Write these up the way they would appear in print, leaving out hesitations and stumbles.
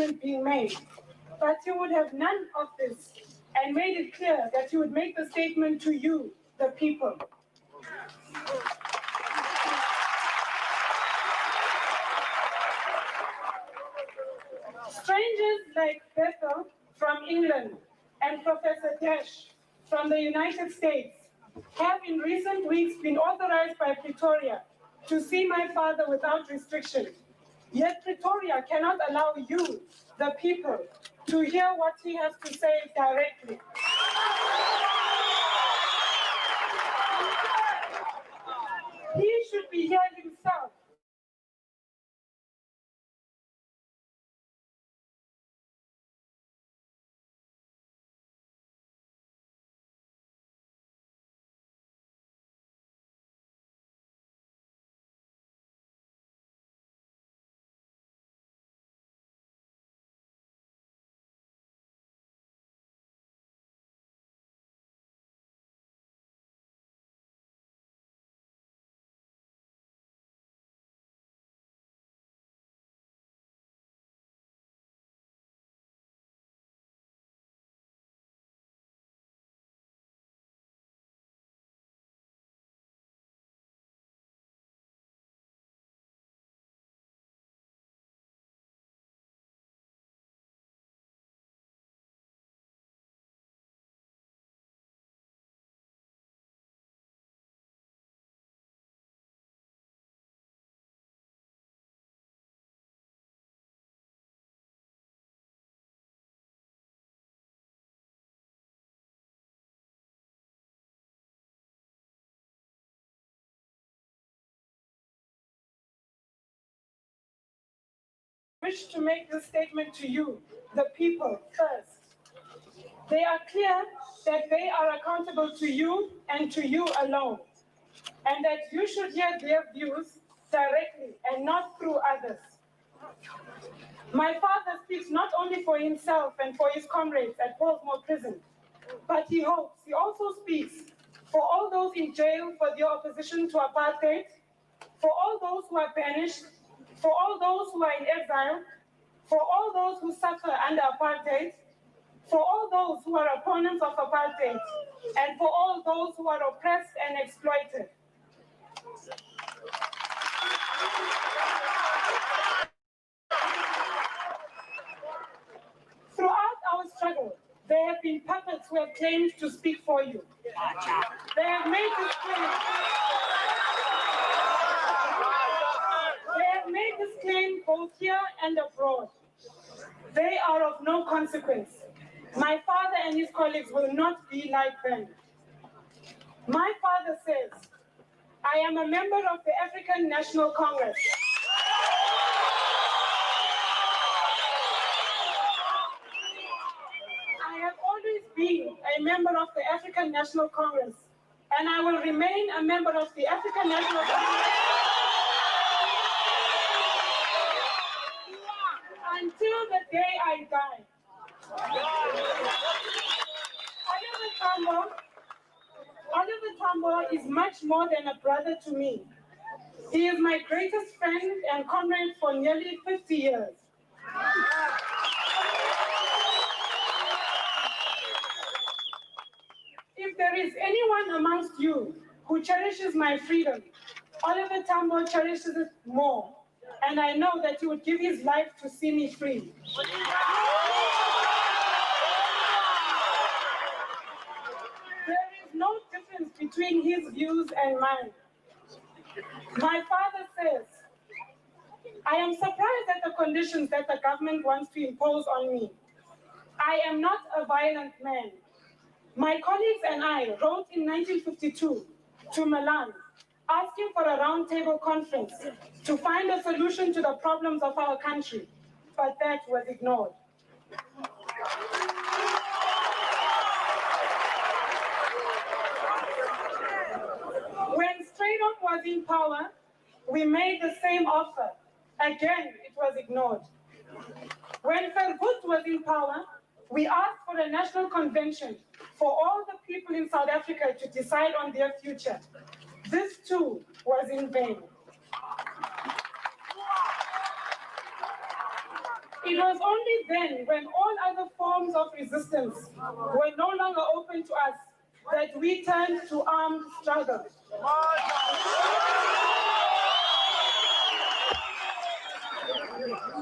statement being made, but you would have none of this and made it clear that you would make the statement to you, the people. Strangers like Bethel from England and Professor Dash from the United States have in recent weeks been authorized by Pretoria to see my father without restriction. Yet Pretoria cannot allow you, the people, to hear what he has to say directly. He should be here himself. I wish to make this statement to you, the people, first. They are clear that they are accountable to you and to you alone, and that you should hear their views directly and not through others. My father speaks not only for himself and for his comrades at Portsmouth Prison, but he also speaks for all those in jail for their opposition to apartheid, for all those who are banished, for all those who are in exile, for all those who suffer under apartheid, for all those who are opponents of apartheid, and for all those who are oppressed and exploited. Throughout our struggle, there have been puppets who have claimed to speak for you. They have made this claim. They have made this claim both here and abroad. They are of no consequence. My father and his colleagues will not be like them. My father says, I am a member of the African National Congress. I have always been a member of the African National Congress, and I will remain a member of the African National Congress until the day I die. Oliver Tambo is much more than a brother to me. He is my greatest friend and comrade for nearly 50 years. If there is anyone amongst you who cherishes my freedom, Oliver Tambo cherishes it more, and I know that he would give his life to see me free. There is no difference between his views and mine. My father says, I am surprised at the conditions that the government wants to impose on me. I am not a violent man. My colleagues and I wrote in 1952 to Milan, asking for a roundtable conference to find a solution to the problems of our country, but that was ignored. When Straight-On was in power, we made the same offer. Again, it was ignored. When Verwoerd was in power, we asked for a national convention for all the people in South Africa to decide on their future. This too was in vain. It was only then, when all other forms of resistance were no longer open to us, that we turned to armed struggle.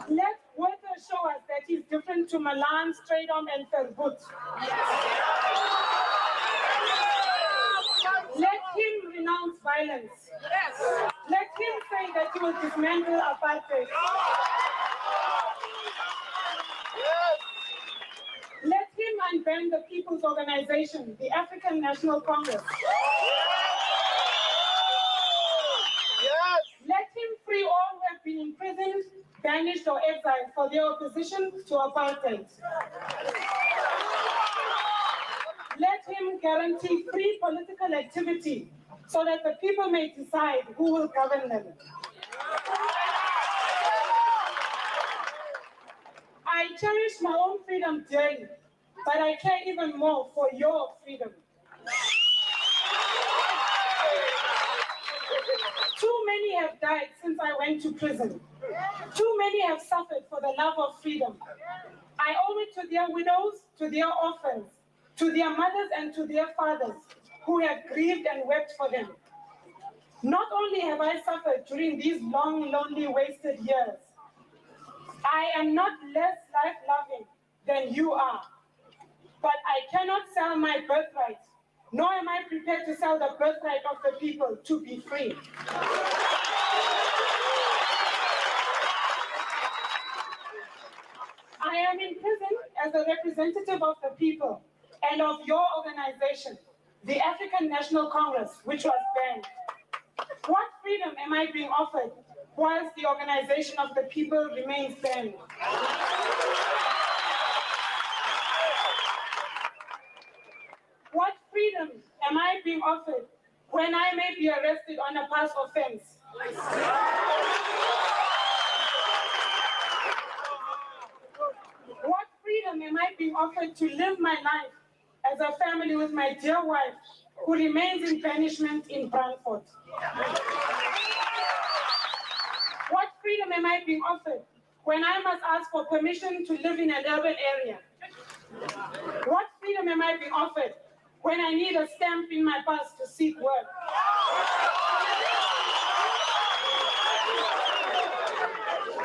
Let Walter show us that he's different to Milan, Stradom, and Verwoerd. Let him renounce violence. Let him say that he will dismantle apartheid. Let him unbend the People's Organization, the African National Congress. Let him free all who have been imprisoned, banished, or exiled for their opposition to apartheid. Let him guarantee free political activity so that the people may decide who will govern them. I cherish my own freedom dearly, but I care even more for your freedom. Too many have died since I went to prison. Too many have suffered for the love of freedom. I owe it to their widows, to their orphans, to their mothers and to their fathers who have grieved and wept for them. Not only have I suffered during these long, lonely, wasted years, I am not less life-loving than you are, but I cannot sell my birthright, nor am I prepared to sell the birthright of the people to be free. I am in prison as a representative of the people and of your organization, the African National Congress, which was banned. What freedom am I being offered whilst the organization of the people remains banned? What freedom am I being offered when I may be arrested on a past offense? What freedom am I being offered to live my life as a family with my dear wife, who remains in banishment in Brantford? What freedom am I being offered when I must ask for permission to live in an urban area? What freedom am I being offered when I need a stamp in my pass to seek work?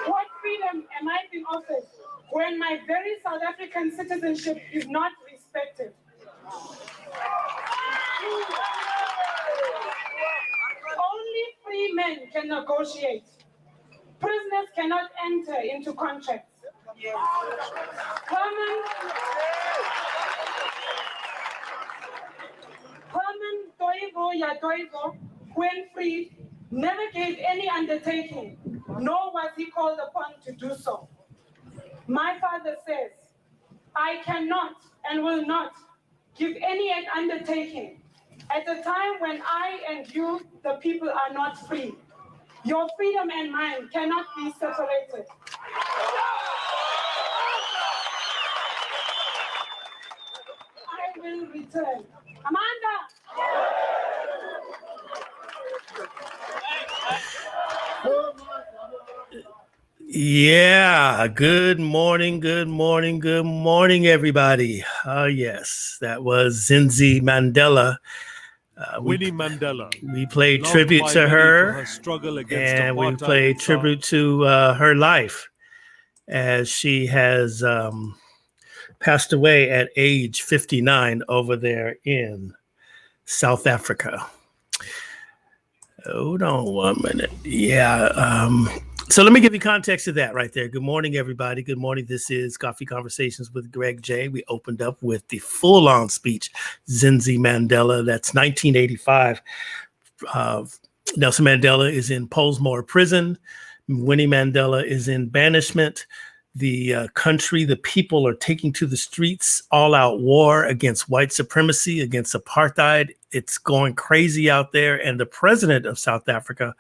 What freedom am I being offered when my very South African citizenship is not respected? Only free men can negotiate. Prisoners cannot enter into contracts. Herman Toivo Yatoivo, when freed, never gave any undertaking, nor was he called upon to do so. My father says, I cannot and will not give any undertaking at a time when I and you, the people, are not free. Your freedom and mine cannot be separated. I will return. Amanda! Yeah, good morning, everybody. Yes, that was Zinzi Mandela. Winnie Mandela. We played Loved tribute by to many her, for her struggle against and we apartheid played in South- tribute to her life, as she has passed away at age 59 over there in South Africa. Hold on 1 minute. Yeah. So let me give you context to that right there. Good morning, everybody. Good morning. This is Coffee Conversations with Greg J. We opened up with the full-on speech, Zinzi Mandela. That's 1985. Nelson Mandela is in Pollsmoor prison. Winnie Mandela is in banishment. The country, the people are taking to the streets, all-out war against white supremacy, against apartheid. It's going crazy out there. And the president of South Africa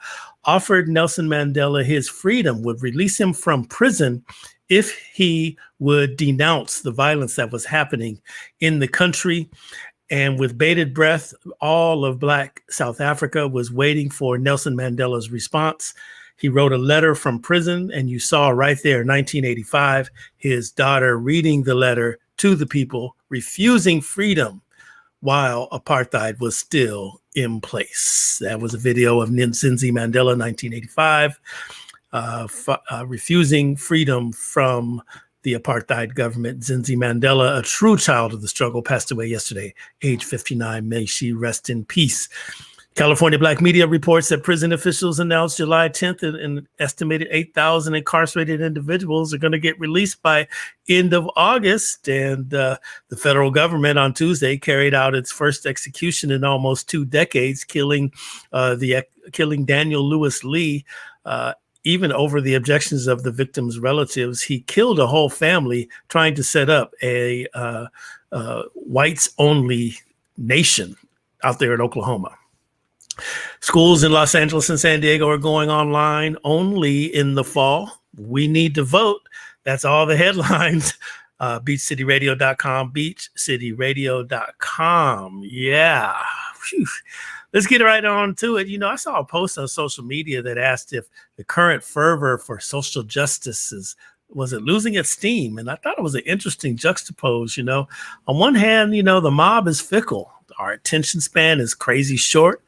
offered Nelson Mandela his freedom, would release him from prison if he would denounce the violence that was happening in the country. And with bated breath, all of Black South Africa was waiting for Nelson Mandela's response. He wrote a letter from prison, and you saw right there, 1985, his daughter reading the letter to the people, refusing freedom while apartheid was still in place. That was a video of Nzinzi Mandela, 1985, refusing freedom from the apartheid government. Nzinzi Mandela, a true child of the struggle, passed away yesterday, age 59. May she rest in peace. California Black media reports that prison officials announced July 10th an estimated 8,000 incarcerated individuals are going to get released by end of August. And the federal government on Tuesday carried out its first execution in almost 2 decades, killing Daniel Lewis Lee. Even over the objections of the victims' relatives, he killed a whole family trying to set up a whites-only nation out there in Oklahoma. Schools in Los Angeles and San Diego are going online only in the fall. We need to vote. That's all the headlines. Beachcityradio.com, beachcityradio.com. Yeah. Whew. Let's get right on to it. You know, I saw a post on social media that asked if the current fervor for social justice was it losing its steam? And I thought it was an interesting juxtapose. You know, on one hand, you know, the mob is fickle. Our attention span is crazy short.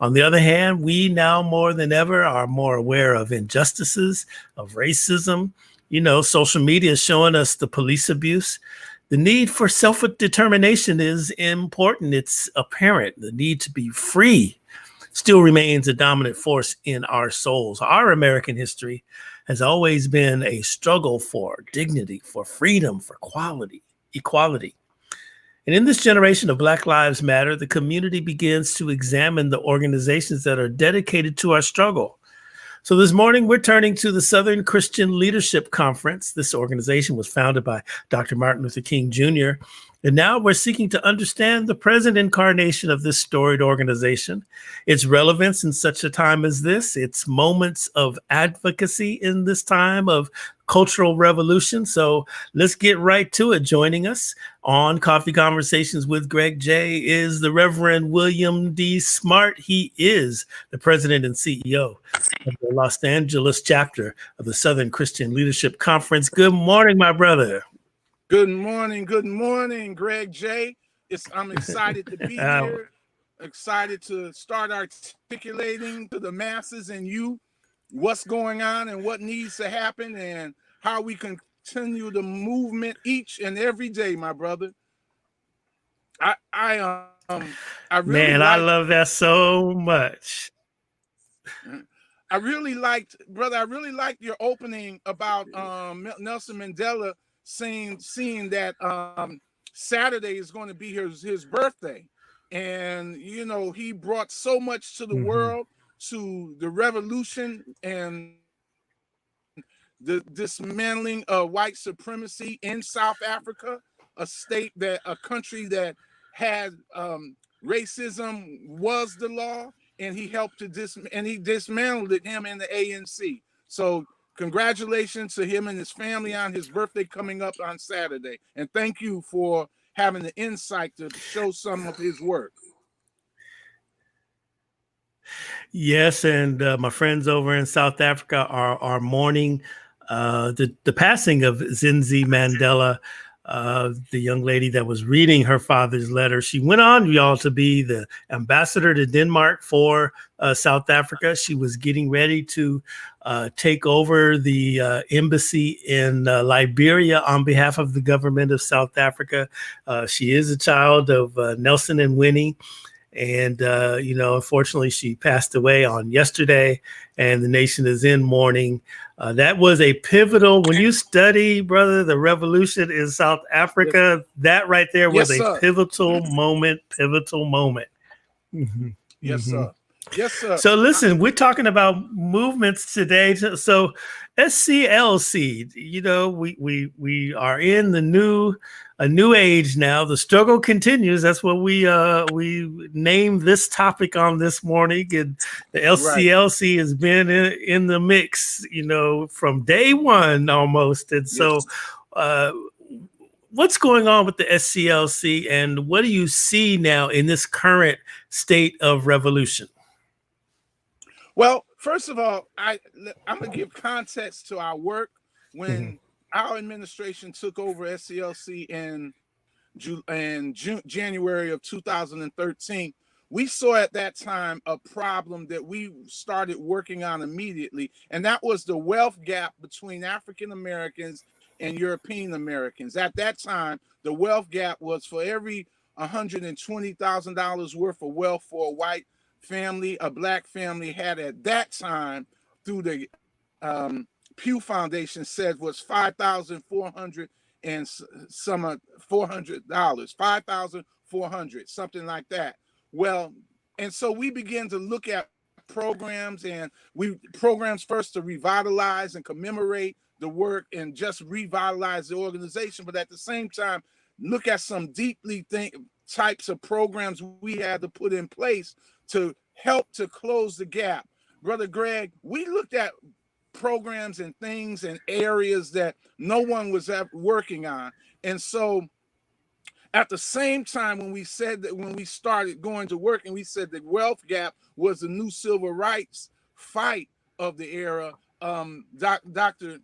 On the other hand, we now more than ever are more aware of injustices, of racism. You know, social media is showing us the police abuse. The need for self-determination is important. It's apparent. The need to be free still remains a dominant force in our souls. Our American history has always been a struggle for dignity, for freedom, for equality. And in this generation of Black Lives Matter, the community begins to examine the organizations that are dedicated to our struggle. So this morning, we're turning to the Southern Christian Leadership Conference. This organization was founded by Dr. Martin Luther King Jr. And now we're seeking to understand the present incarnation of this storied organization, its relevance in such a time as this, its moments of advocacy in this time of cultural revolution. So let's get right to it. Joining us on Coffee Conversations with Greg J is the Reverend William D. Smart. He is the president and CEO of the Los Angeles chapter of the Southern Christian Leadership Conference. Good morning, my brother. Good morning, Greg J. I'm excited to be here, excited to start articulating to the masses and you what's going on and what needs to happen and how we continue the movement each and every day, my brother. I I love that so much. I really liked your opening about Nelson Mandela seeing that Saturday is going to be his birthday. And, you know, he brought so much to the world, to the revolution and the dismantling of white supremacy in South Africa, a country that had racism was the law, and he helped to dismantled him in the ANC. So congratulations to him and his family on his birthday coming up on Saturday. And thank you for having the insight to show some of his work. Yes, and my friends over in South Africa are mourning the passing of Nzinzi Mandela, the young lady that was reading her father's letter. She went on, y'all, to be the ambassador to Denmark for South Africa. She was getting ready to take over the embassy in Liberia on behalf of the government of South Africa. She is a child of Nelson and Winnie. And, you know, unfortunately, she passed away on yesterday, and the nation is in mourning. That was a pivotal, when you study, brother, the revolution in South Africa, that right there was a pivotal moment. Mm-hmm. Yes, sir. Yes, sir. So listen, we're talking about movements today. So SCLC, you know, we are in a new age now. The struggle continues. That's what we named this topic on this morning. And the SCLC has been in the mix, you know, from day one almost. And so what's going on with the SCLC, and what do you see now in this current state of revolution? Well, first of all, I'm gonna give context to our work. When our administration took over SCLC in January of 2013, we saw at that time a problem that we started working on immediately, and that was the wealth gap between African Americans and European Americans. At that time, the wealth gap was for every $120,000 worth of wealth for a white family, a black family had at that time, through the Pew Foundation, said was 5,400 and some $400, 5,400, something like that. Well, and so we began to look at programs, and programs first to revitalize and commemorate the work and just revitalize the organization, but at the same time, look at some deeply types of programs we had to put in place to help to close the gap. Brother Greg, we looked at programs and things and areas that no one was ever working on. And so at the same time, when we started going to work and we said the wealth gap was the new civil rights fight of the era, the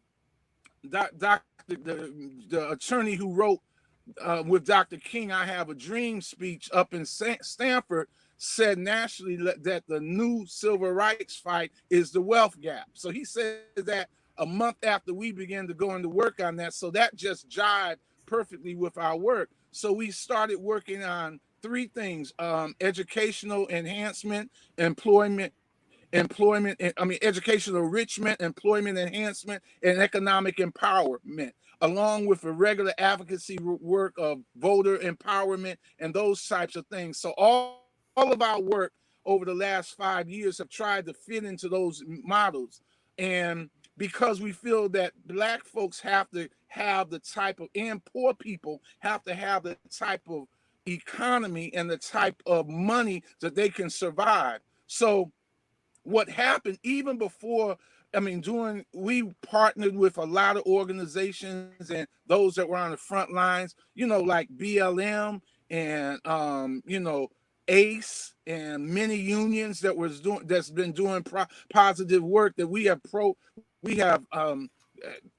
attorney who wrote with Dr. King, I Have a Dream speech up in Stanford, said nationally that the new civil rights fight is the wealth gap. So he said that a month after we began to go into work on that. So that just jived perfectly with our work. So we started working on three things: educational enhancement, educational enrichment, employment enhancement, and economic empowerment, along with the regular advocacy work of voter empowerment and those types of things. So all of our work over the last 5 years have tried to fit into those models. And because we feel that Black folks have to have the type of, and poor people have to have the type of economy and the type of money that they can survive. So what happened even before, we partnered with a lot of organizations and those that were on the front lines, like BLM and, ACE and many unions that's been doing positive work that we have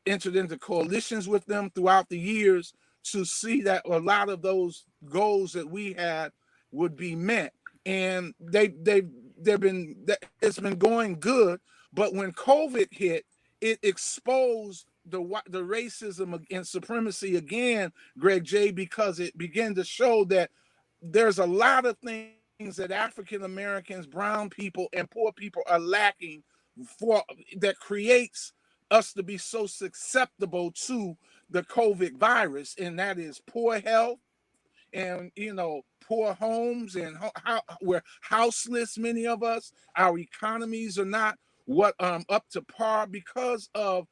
entered into coalitions with them throughout the years to see that a lot of those goals that we had would be met. And it's been going good, but when COVID hit, it exposed the racism and supremacy again, Greg J, because it began to show that there's a lot of things that African Americans, brown people, and poor people are lacking that creates us to be so susceptible to the COVID virus, and that is poor health and poor homes, and we're houseless, many of us. Our economies are not up to par because of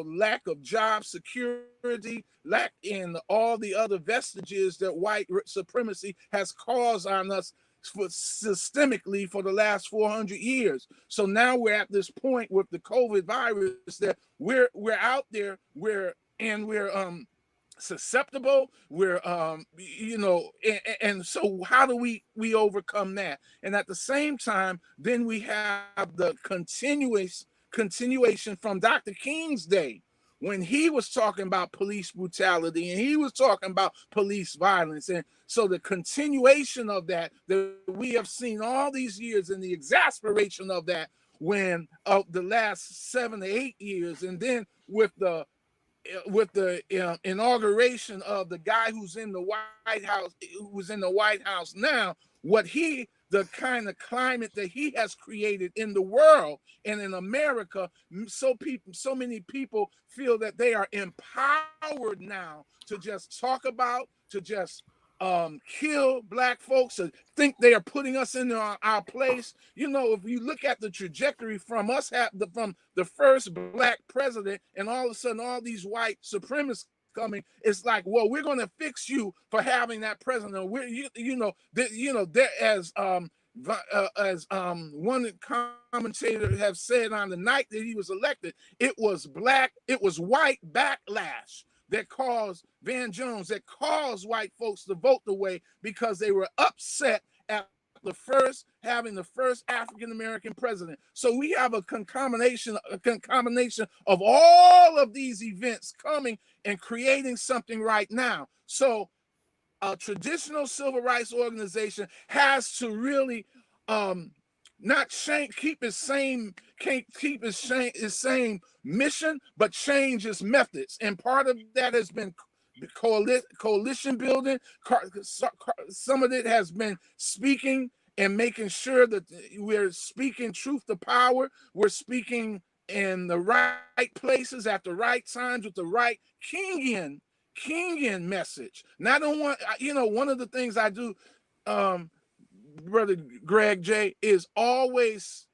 lack of job security, lack in all the other vestiges that white supremacy has caused on us systemically for the last 400 years. So now we're at this point with the COVID virus that we're out there, we're susceptible, we're and so how do we overcome that? And at the same time, then we have the continuation from Dr. King's day, when he was talking about police brutality and he was talking about police violence. And so the continuation of that we have seen all these years, and the exasperation of that when of the last 7 to 8 years, and then with the inauguration of the guy who's in the White House now, the kind of climate that he has created in the world and in America, so many people feel that they are empowered now to just talk about, to just kill Black folks, to think they are putting us in our place. If you look at the trajectory from us, from the first Black president, and all of a sudden all these white supremacists coming, it's like, well, we're going to fix you for having that president. As one commentator have said on the night that he was elected, it was white backlash that caused Van Jones, that caused white folks to vote the way, because they were upset at having the first African American president. So we have a concomitation of all of these events coming and creating something right now. So a traditional civil rights organization has to really not change, keep its same mission, but change its methods. And part of that has been coalition building. Some of it has been speaking and making sure that we're speaking truth to power. We're speaking in the right places at the right times with the right Kingian message. Not on one, one of the things I do, Brother Greg J, is always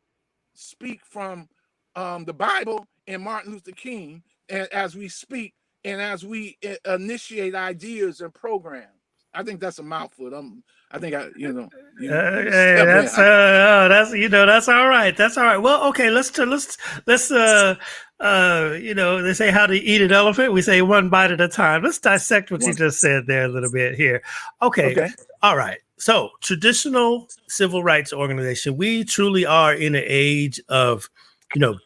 speak from the Bible and Martin Luther King, and as we speak and as we initiate ideas and programs. I think that's a mouthful. Hey, that's that's all right. That's all right. Well, okay, let's they say how to eat an elephant. We say one bite at a time. Let's dissect what you just said there a little bit here. Okay. All right. So traditional civil rights organization, we truly are in an age of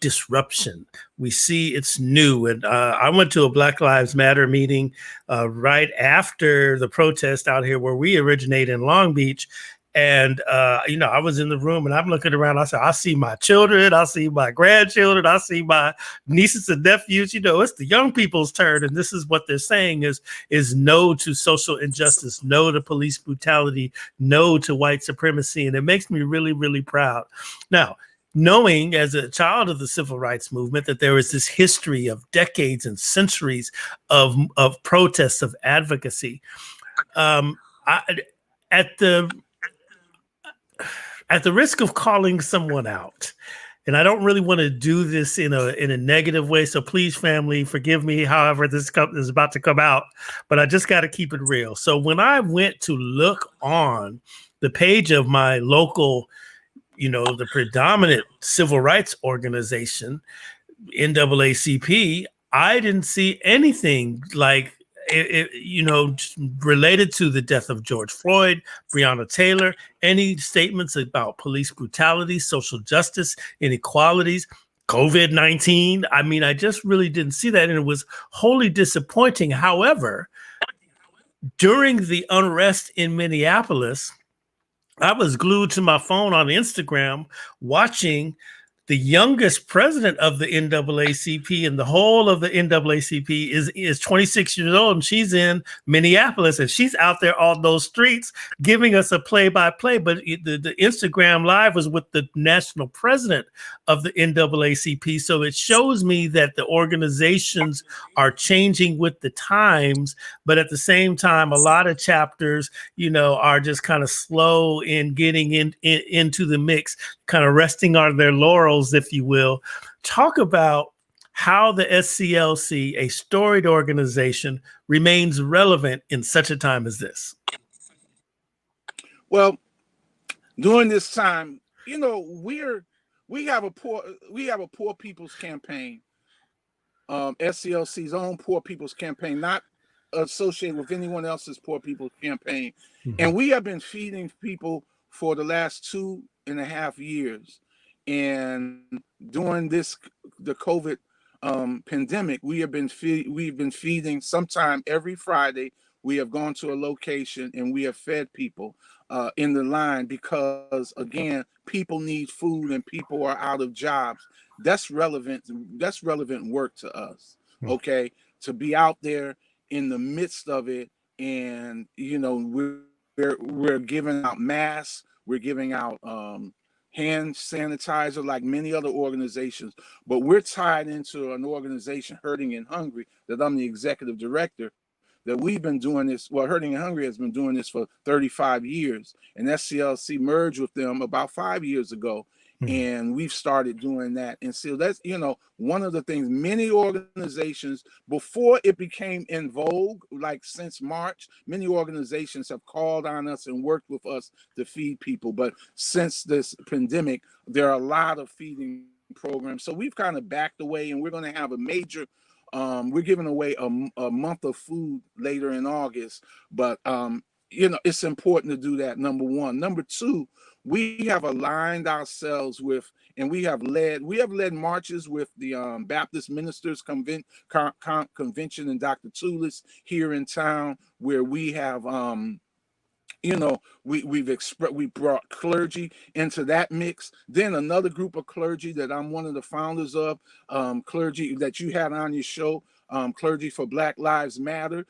disruption. We see it's new. And I went to a Black Lives Matter meeting right after the protest out here where we originate in Long Beach. And, I was in the room and I'm looking around. I said, I see my children. I see my grandchildren. I see my nieces and nephews. It's the young people's turn. And this is what they're saying is no to social injustice, no to police brutality, no to white supremacy. And it makes me really, really proud. Now, knowing as a child of the civil rights movement that there is this history of decades and centuries of protests, of advocacy, at the risk of calling someone out, and I don't really want to do this in a negative way, so please, family, forgive me however this is about to come out, but I just got to keep it real. So when I went to look on the page of my local the predominant civil rights organization, NAACP, I didn't see anything like related to the death of George Floyd, Breonna Taylor, any statements about police brutality, social justice, inequalities, COVID-19. I mean, I just really didn't see that, and it was wholly disappointing. However, during the unrest in Minneapolis, I was glued to my phone on Instagram watching the youngest president of the NAACP, and the whole of the NAACP is 26 years old, and she's in Minneapolis, and she's out there on those streets giving us a play-by-play. But the Instagram Live was with the national president of the NAACP, so it shows me that the organizations are changing with the times, but at the same time, a lot of chapters, are just kind of slow in getting into the mix, kind of resting on their laurels, if you will. Talk about how the SCLC, a storied organization, remains relevant in such a time as this. Well, during this time, we have a poor people's campaign, SCLC's own poor people's campaign, not associated with anyone else's poor people's campaign. Mm-hmm. And we have been feeding people for the last 2.5 years. And during the COVID pandemic, we've been feeding sometime every Friday. We have gone to a location and we have fed people in the line because, again, people need food and people are out of jobs. That's relevant work to us. Okay, to be out there in the midst of it, and we're giving out masks, we're giving out hand sanitizer like many other organizations, but we're tied into an organization, Hurting and Hungry, that I'm the executive director, that we've been doing this. Well, Hurting and Hungry has been doing this for 35 years, and SCLC merged with them about 5 years ago. And we've started doing that. And so that's, one of the things many organizations, before it became in vogue, like since March, many organizations have called on us and worked with us to feed people. But since this pandemic, there are a lot of feeding programs. So we've kind of backed away, and we're going to have a major, we're giving away a month of food later in August. But, it's important to do that, number one. Number two, we have aligned ourselves with, and we have led marches with the Baptist Ministers Convention and Dr. Tulis here in town, where we have we brought clergy into that mix. Then another group of clergy that I'm one of the founders of, clergy that you had on your show, Clergy for Black Lives Matter.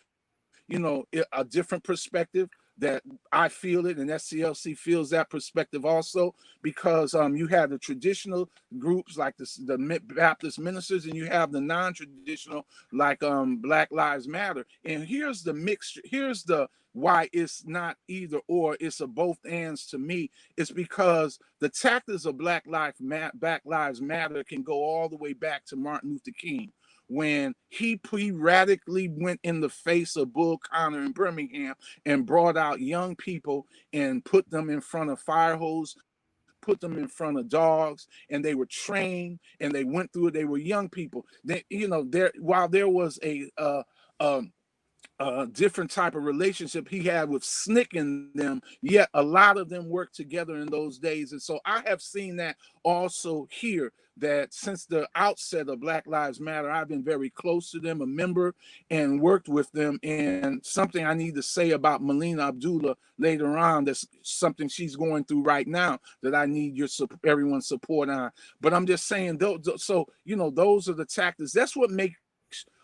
A different perspective that I feel it, and SCLC feels that perspective also, because you have the traditional groups like the Baptist ministers, and you have the non-traditional like Black Lives Matter. And here's the mixture. Here's the why it's not either or, it's a both ands to me. It's because the tactics of Black Lives Matter can go all the way back to Martin Luther King, when he radically went in the face of Bull Connor in Birmingham and brought out young people and put them in front of fire hose, put them in front of dogs, and they were trained and they went through it. They were young people. While there was a different type of relationship he had with SNCC in them, yet a lot of them worked together in those days. And so I have seen that also here, that since the outset of Black Lives Matter, I've been very close to them, a member, and worked with them. And something I need to say about Melina Abdullah later on, that's something she's going through right now that I need everyone's support on. But I'm just saying, those are the tactics. That's what makes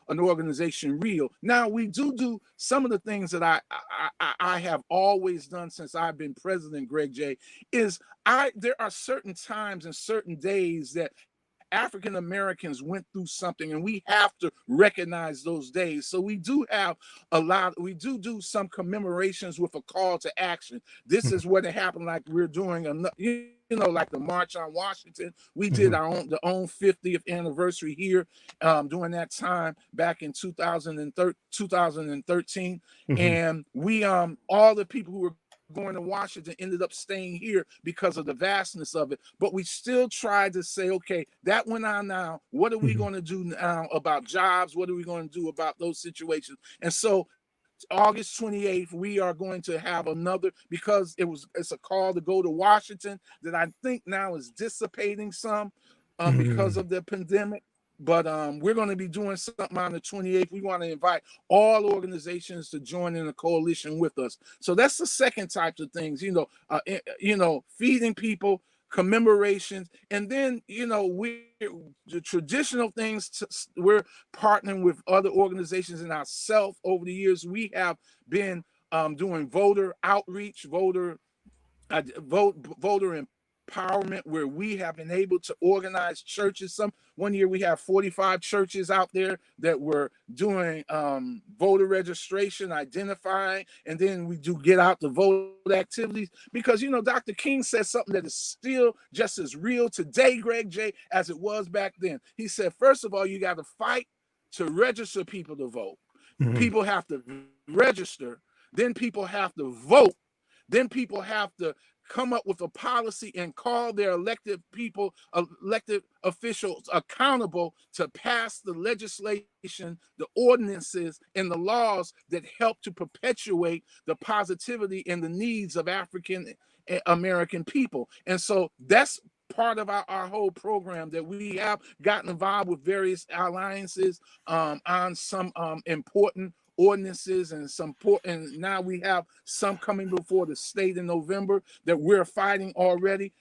an organization real. Now, we do some of the things that I have always done since I've been president, Greg J, is there are certain times and certain days that African Americans went through something, and we have to recognize those days. So we do have we do some commemorations with a call to action. This is what happened, like we're doing, like the March on Washington. We did our own 50th anniversary here during that time back in 2013. And we all the people who were going to Washington ended up staying here because of the vastness of it. But we still tried to say, okay, that went on now. What are we going to do now about jobs? What are we going to do about those situations? And so August 28th, we are going to have another, because it's a call to go to Washington that I think now is dissipating some because of the pandemic. But we're going to be doing something on the 28th. We want to invite all organizations to join in a coalition with us. So that's the second types of things, feeding people, commemorations, and then the traditional things. We're partnering with other organizations and ourselves over the years. We have been doing voter outreach, voter empowerment, where we have been able to organize churches. One year we have 45 churches out there that were doing voter registration, identifying, and then we do get out the vote activities. Because Dr. King said something that is still just as real today, Greg J, as it was back then. He said, first of all, you got to fight to register people to vote. People have to register, then people have to vote, then people have to come up with a policy and call their elected officials accountable to pass the legislation, the ordinances, and the laws that help to perpetuate the positivity and the needs of African American people. And so that's part of our whole program, that we have gotten involved with various alliances on some important ordinances and and now we have some coming before the state in November that we're fighting already.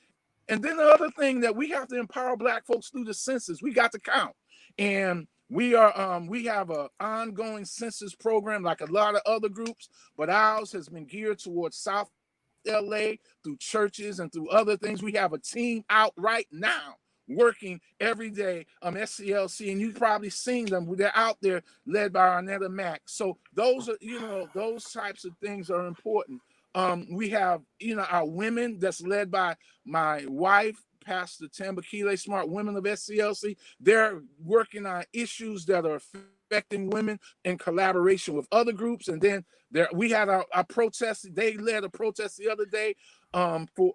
And then the other thing, that we have to empower Black folks through the census. We got to count, and we have an ongoing census program like a lot of other groups, but ours has been geared towards South LA through churches and through other things. We have a team out right now working every day, SCLC, and you've probably seen them. They're out there, led by Arnetta Mack. So those are, those types of things are important. We have, our women that's led by my wife, Pastor Tambakile Smart, women of SCLC. They're working on issues that are affecting women in collaboration with other groups. And then we had our protest. They led a protest the other day for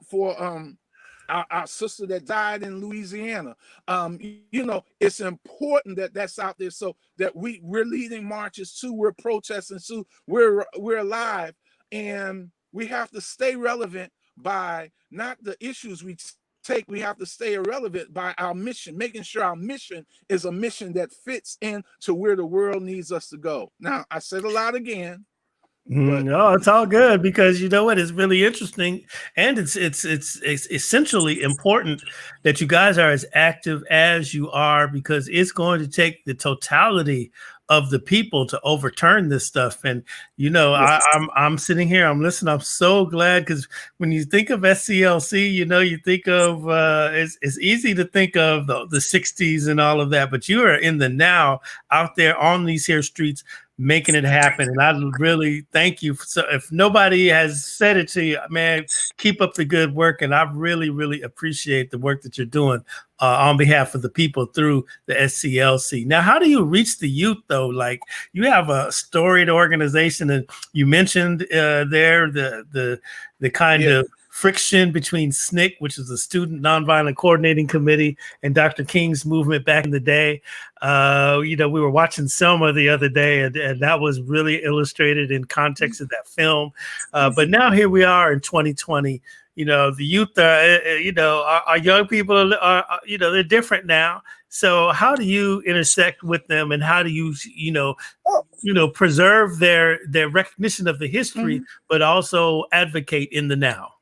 our sister that died in Louisiana. It's important that that's out there, so that we're leading marches too, we're protesting too, we're alive, and we have to stay relevant, by not the issues we take. We have to stay irrelevant by our mission, making sure our mission is a mission that fits into where the world needs us to go. Now, I said a lot again. But no, it's all good, because you know what is really interesting, and it's essentially important that you guys are as active as you are, because it's going to take the totality of the people to overturn this stuff. And you know, yes. I'm sitting here, I'm listening. I'm so glad, because when you think of SCLC, you know, you think of it's easy to think of the 60s and all of that, but you are in the now, out there on these here streets, making it happen. And I really thank you. So if nobody has said it to you, man, keep up the good work. And I really, really appreciate the work that you're doing on behalf of the people through the SCLC. Now, how do you reach the youth though? Like, you have a storied organization, and you mentioned there the kind of friction between SNCC, which is the Student Nonviolent Coordinating Committee, and Dr. King's movement back in the day. You know, we were watching Selma the other day, and that was really illustrated in context of that film. But now here we are in 2020. You know, the youth are, you know, our young people are, you know, they're different now. So how do you intersect with them, and how do you, you know, preserve their recognition of the history, but also advocate in the now?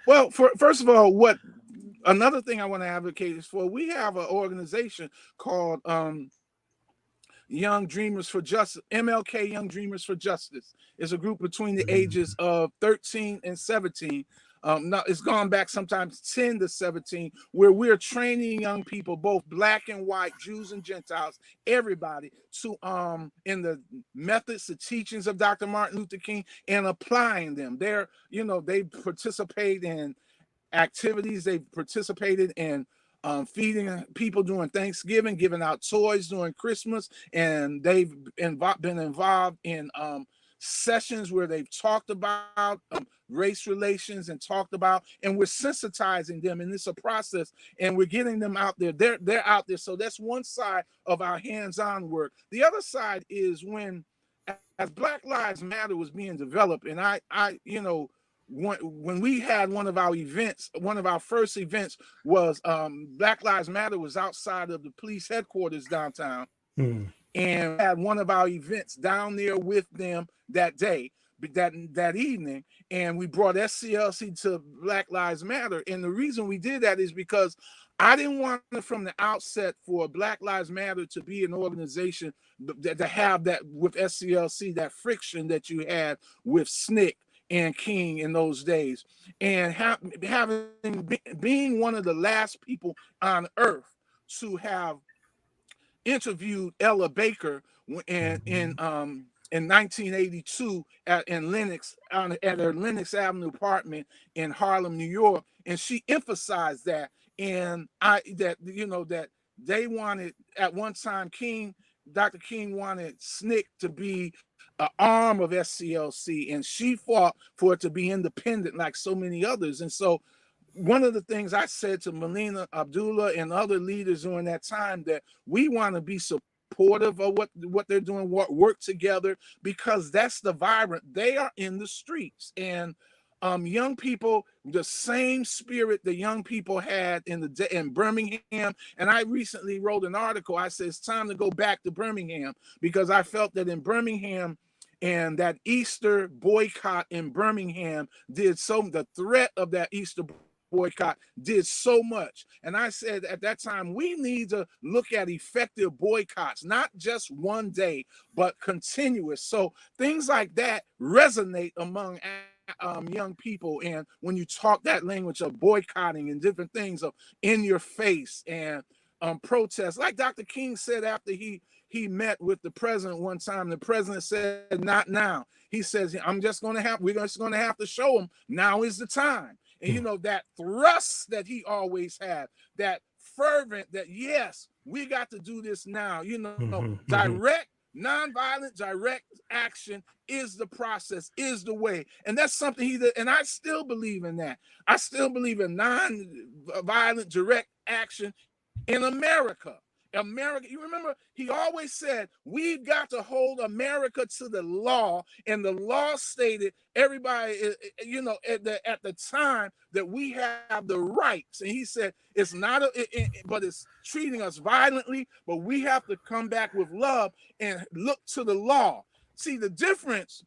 Well, first of all, another thing I want to advocate is for, we have an organization called Young Dreamers for Justice, MLK Young Dreamers for Justice. Is a group between the ages of 13 and 17. Now it's gone back sometimes 10 to 17, where we're training young people, both black and white, Jews and Gentiles, everybody, to in the methods, the teachings of Dr. Martin Luther King, and applying them. They're, you know, they participate in activities, they participated in feeding people during Thanksgiving, giving out toys during Christmas, and they've been involved in sessions where they've talked about race relations, and talked about, and we're sensitizing them, and it's a process, and we're getting them out there. They're out there. So that's one side of our hands-on work. The other side is when, as Black Lives Matter was being developed, and I you know, when we had one of our events, one of our first events was Black Lives Matter was outside of the police headquarters downtown. And had one of our events down there with them that day, that evening, and we brought SCLC to Black Lives Matter. And the reason we did that is because I didn't want from the outset for Black Lives Matter to be an organization to have that with SCLC, that friction that you had with SNCC and King in those days, and being one of the last people on earth to have interviewed Ella Baker in 1982 at her Lenox Avenue apartment in Harlem, New York, and she emphasized that. And that they wanted, at one time, Dr. King wanted SNCC to be an arm of SCLC, and she fought for it to be independent like so many others. And so one of the things I said to Melina Abdullah and other leaders during that time, that we want to be supportive of what they're doing, work together, because that's the vibrant. They are in the streets, and young people, the same spirit the young people had in Birmingham. And I recently wrote an article. I said it's time to go back to Birmingham, because I felt that in Birmingham, and that Easter boycott in Birmingham the threat of that Easter boycott did so much. And I said at that time, we need to look at effective boycotts, not just one day, but continuous. So things like that resonate among young people. And when you talk that language of boycotting and different things of in your face and protests, like Dr. King said after he met with the president one time, the president said, "Not now." He says, we're just going to have to show him now is the time. And, you know, that thrust that he always had, that fervent, that yes, we got to do this now, direct, nonviolent, direct action is the process, is the way. And that's something he did. And I still believe in that. I still believe in nonviolent, direct action in America. America, you remember, he always said, we've got to hold America to the law. And the law stated everybody, you know, at the time that we have the rights. And he said, it's not, but it's treating us violently, but we have to come back with love and look to the law. See, the difference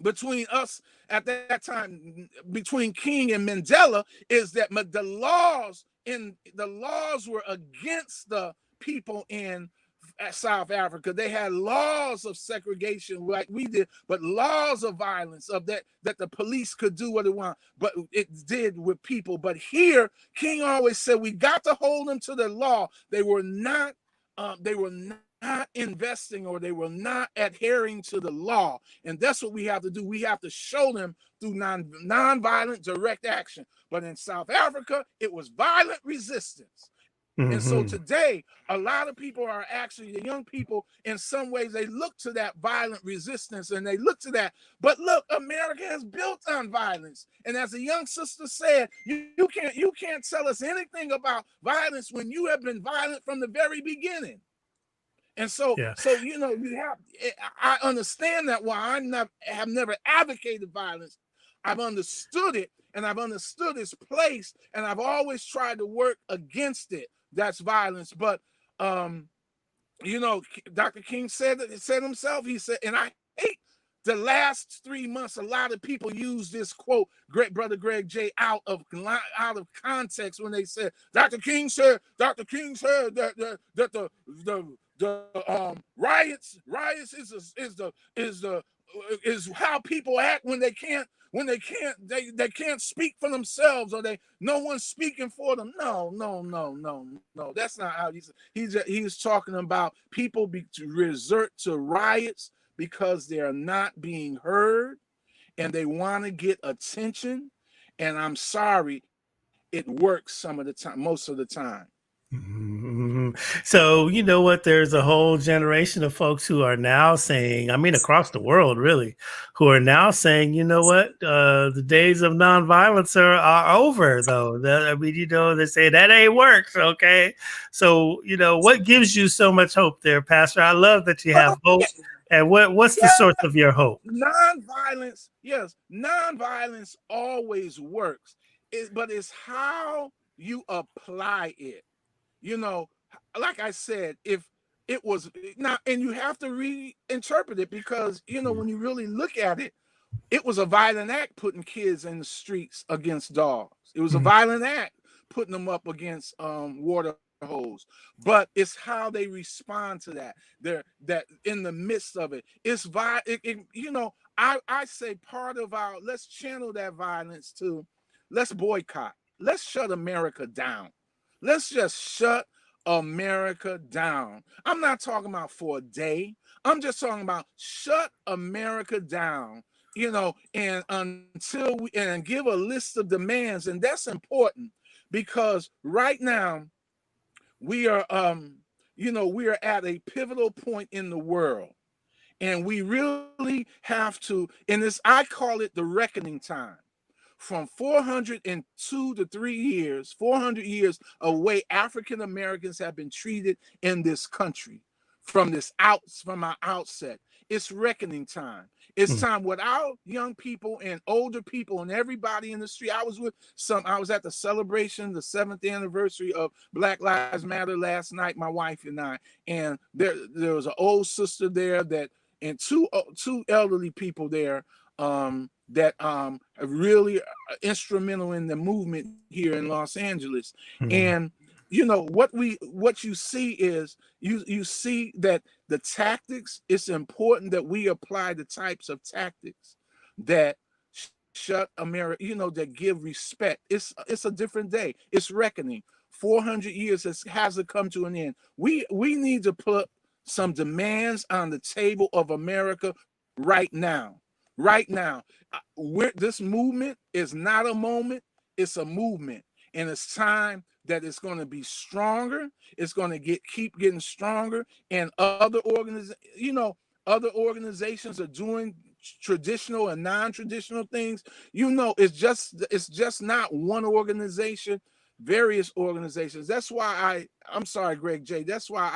between us at that time, between King and Mandela, is that the laws were against the people in South Africa. They had laws of segregation like we did, but laws of violence of that the police could do what it want, but it did with people. But here, King always said we got to hold them to the law. They were not investing, or they were not adhering to the law. And that's what we have to do. We have to show them through non-violent direct action. But in South Africa, it was violent resistance. Mm-hmm. And so today, a lot of people are actually, the young people, in some ways, they look to that violent resistance and they look to that. But look, America is built on violence. And as a young sister said, you can't tell us anything about violence when you have been violent from the very beginning. And so, you know, I understand that while I have never advocated violence, I've understood it, and I've understood its place, and I've always tried to work against it. That's violence. But, you know, Dr. King said himself, he said, and I hate the last 3 months, a lot of people use this quote, great brother Greg J, out of context when they said, Dr. King said that the riots is how people act when they can't speak for themselves, or no one's speaking for them. No. That's not how he's talking about people resort to riots because they are not being heard and they want to get attention. And I'm sorry, it works some of the time, most of the time. Mm-hmm. So, you know what, there's a whole generation of folks who are now saying, I mean, across the world, really, who are now saying, you know what, the days of nonviolence are over, though. I mean, you know, they say that ain't worked. Okay. So, you know, what gives you so much hope there, Pastor? I love that you have hope. And what's the source of your hope? Nonviolence, yes, nonviolence always works, but it's how you apply it. You know, like I said, if it was now, and you have to reinterpret it, because, you know, when you really look at it, it was a violent act putting kids in the streets against dogs. It was a violent act putting them up against water hose. But it's how they respond to that. That in the midst of it, it's you know, I say part of let's channel that violence to, let's boycott. Let's shut America down. Let's just shut America down. I'm not talking about for a day. I'm just talking about shut America down, you know, and until and give a list of demands. And that's important, because right now we are, you know, we are at a pivotal point in the world, and we really have to, in this, I call it the reckoning time. From 402 to 3 years, 400 years away, African Americans have been treated in this country from our outset. It's reckoning time. It's time with our young people and older people and everybody in the street. I was at the celebration, the 7th anniversary of Black Lives Matter last night, my wife and I, and there was an old sister there and two elderly people there that are really instrumental in the movement here in Los Angeles. And you know what you see is you see that the tactics, it's important that we apply the types of tactics that shut America, you know, that give respect. It's a different day. It's reckoning. 400 years has to come to an end. We need to put some demands on the table of America right now. Right now, this movement is not a moment, it's a movement. And it's time that it's going to be stronger. It's going to keep getting stronger. And other organizations are doing traditional and non-traditional things. You know, it's just not one organization various organizations. That's why I'm sorry, Greg J. That's why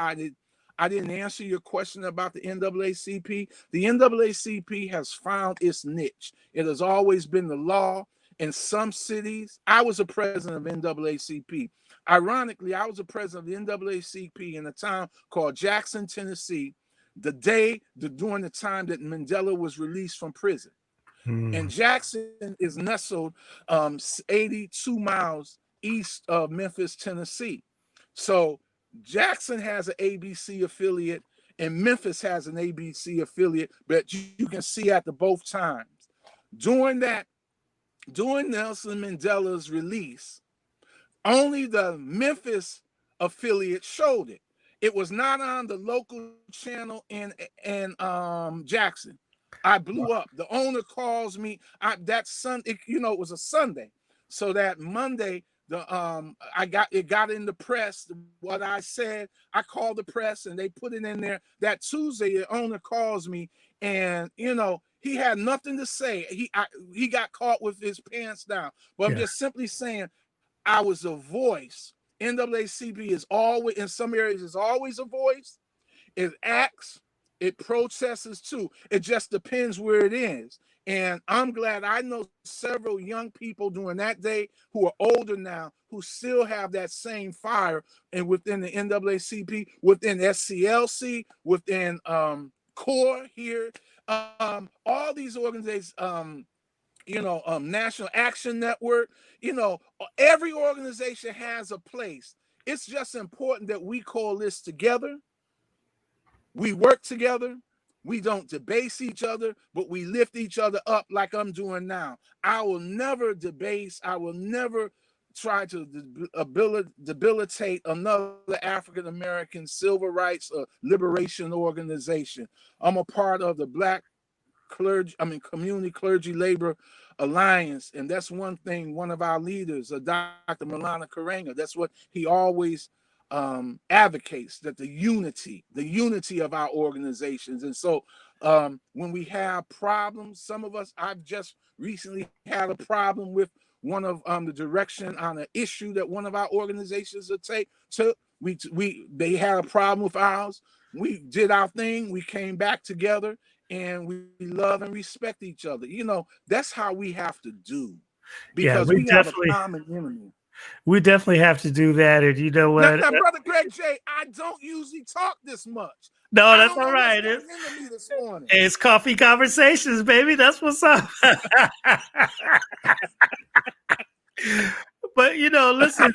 I didn't answer your question about the NAACP. The NAACP has found its niche. It has always been the law. In some cities, I was a president of NAACP. Ironically, I was a president of the NAACP in a town called Jackson, Tennessee, during the time that Mandela was released from prison. And Jackson is nestled 82 miles east of Memphis, Tennessee. So Jackson has an ABC affiliate and Memphis has an ABC affiliate, but you can see at the both times. During Nelson Mandela's release, only the Memphis affiliate showed it. It was not on the local channel in Jackson. I blew up. The owner calls me. That Sunday, it was a Sunday, so that Monday, it got in the press. What I said, I called the press, and they put it in there. That Tuesday, the owner calls me, and he had nothing to say. He got caught with his pants down. But I'm just simply saying, I was a voice. NAACP is always, in some areas, is always a voice. It acts. It protests too. It just depends where it is. And I'm glad I know several young people during that day who are older now who still have that same fire, and within the NAACP, within SCLC, within CORE here, all these organizations, National Action Network, every organization has a place. It's just important that we coalesce together. We work together. We don't debase each other, but we lift each other up like I'm doing now. I will never debase. I will never try to debilitate another African-American civil rights or liberation organization. I'm a part of the Black Community Clergy Labor Alliance, and that's one thing. One of our leaders, Dr. Milana Karenga, that's what he always advocates, that the unity of our organizations. And so when we have problems, some of us, I've just recently had a problem with one of the direction on an issue that one of our organizations took. They had a problem with ours. We did our thing. We came back together, and we love and respect each other. That's how we have to do, because we have a common enemy. We definitely have to do that. And you know what? Now, Brother Greg J., I don't usually talk this much. No, that's all right. It's coffee conversations, baby. That's what's up. But, listen,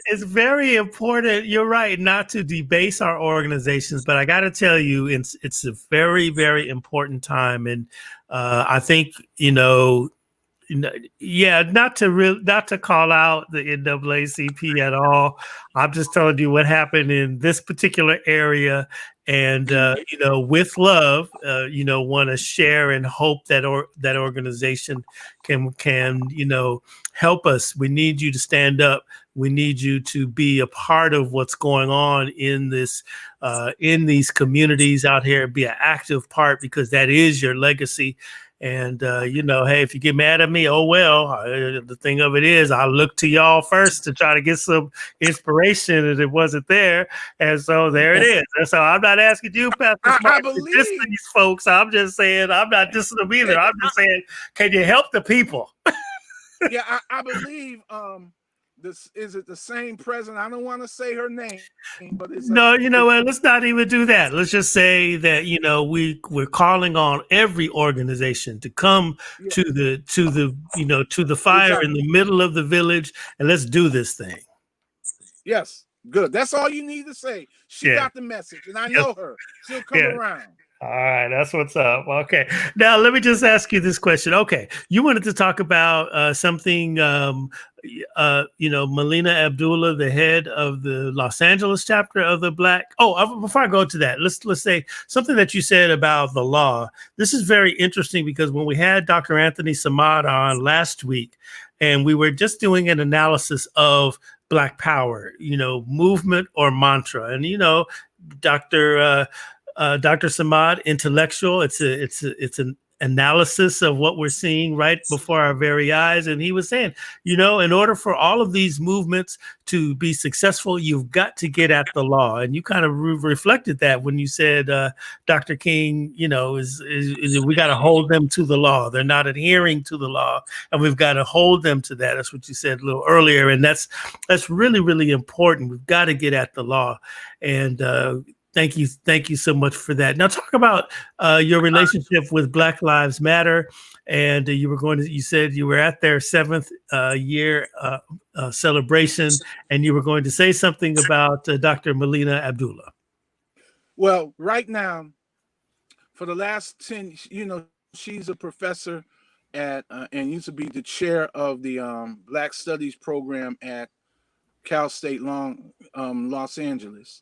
it's very important. You're right, not to debase our organizations. But I got to tell you, it's a very, very important time. And I think, not to call out the NAACP at all. I'm just telling you what happened in this particular area, and with love, want to share and hope that that organization can help us. We need you to stand up. We need you to be a part of what's going on in in these communities out here. Be an active part, because that is your legacy. And, hey, if you get mad at me, oh, well, the thing of it is, I look to y'all first to try to get some inspiration, and it wasn't there. And so there it is. And so I'm not asking you, Pastor Smart, to diss these folks. I'm just saying, I'm not dissing them either. I'm just saying, can you help the people? Yeah, I believe is it the same president? I don't want to say her name, but it's no. You know what? Let's not even do that. Let's just say that we're calling on every organization to come to the fire in the middle of the village, and let's do this thing. Yes, good. That's all you need to say. She got the message, and I know her. She'll come around. All right, that's what's up. Okay, now let me just ask you this question. Okay, you wanted to talk about something. Melina Abdullah, the head of the Los Angeles chapter of the Black. Oh, before I go to that, let's say something that you said about the law. This is very interesting, because when we had Dr. Anthony Samad on last week, and we were just doing an analysis of Black Power, movement or mantra, and Dr. Samad, intellectual. It's an analysis of what we're seeing right before our very eyes. And he was saying, in order for all of these movements to be successful, you've got to get at the law. And you kind of reflected that when you said, Dr. King, is we got to hold them to the law. They're not adhering to the law, and we've got to hold them to that. That's what you said a little earlier. And that's really, really important. We've got to get at the law. And thank you so much for that. Now talk about your relationship with Black Lives Matter. And you said you were at their 7th year celebration, and you were going to say something about Dr. Melina Abdullah. Well, right now, for the last 10, she's a professor at and used to be the chair of the Black Studies program at Cal State Los Angeles.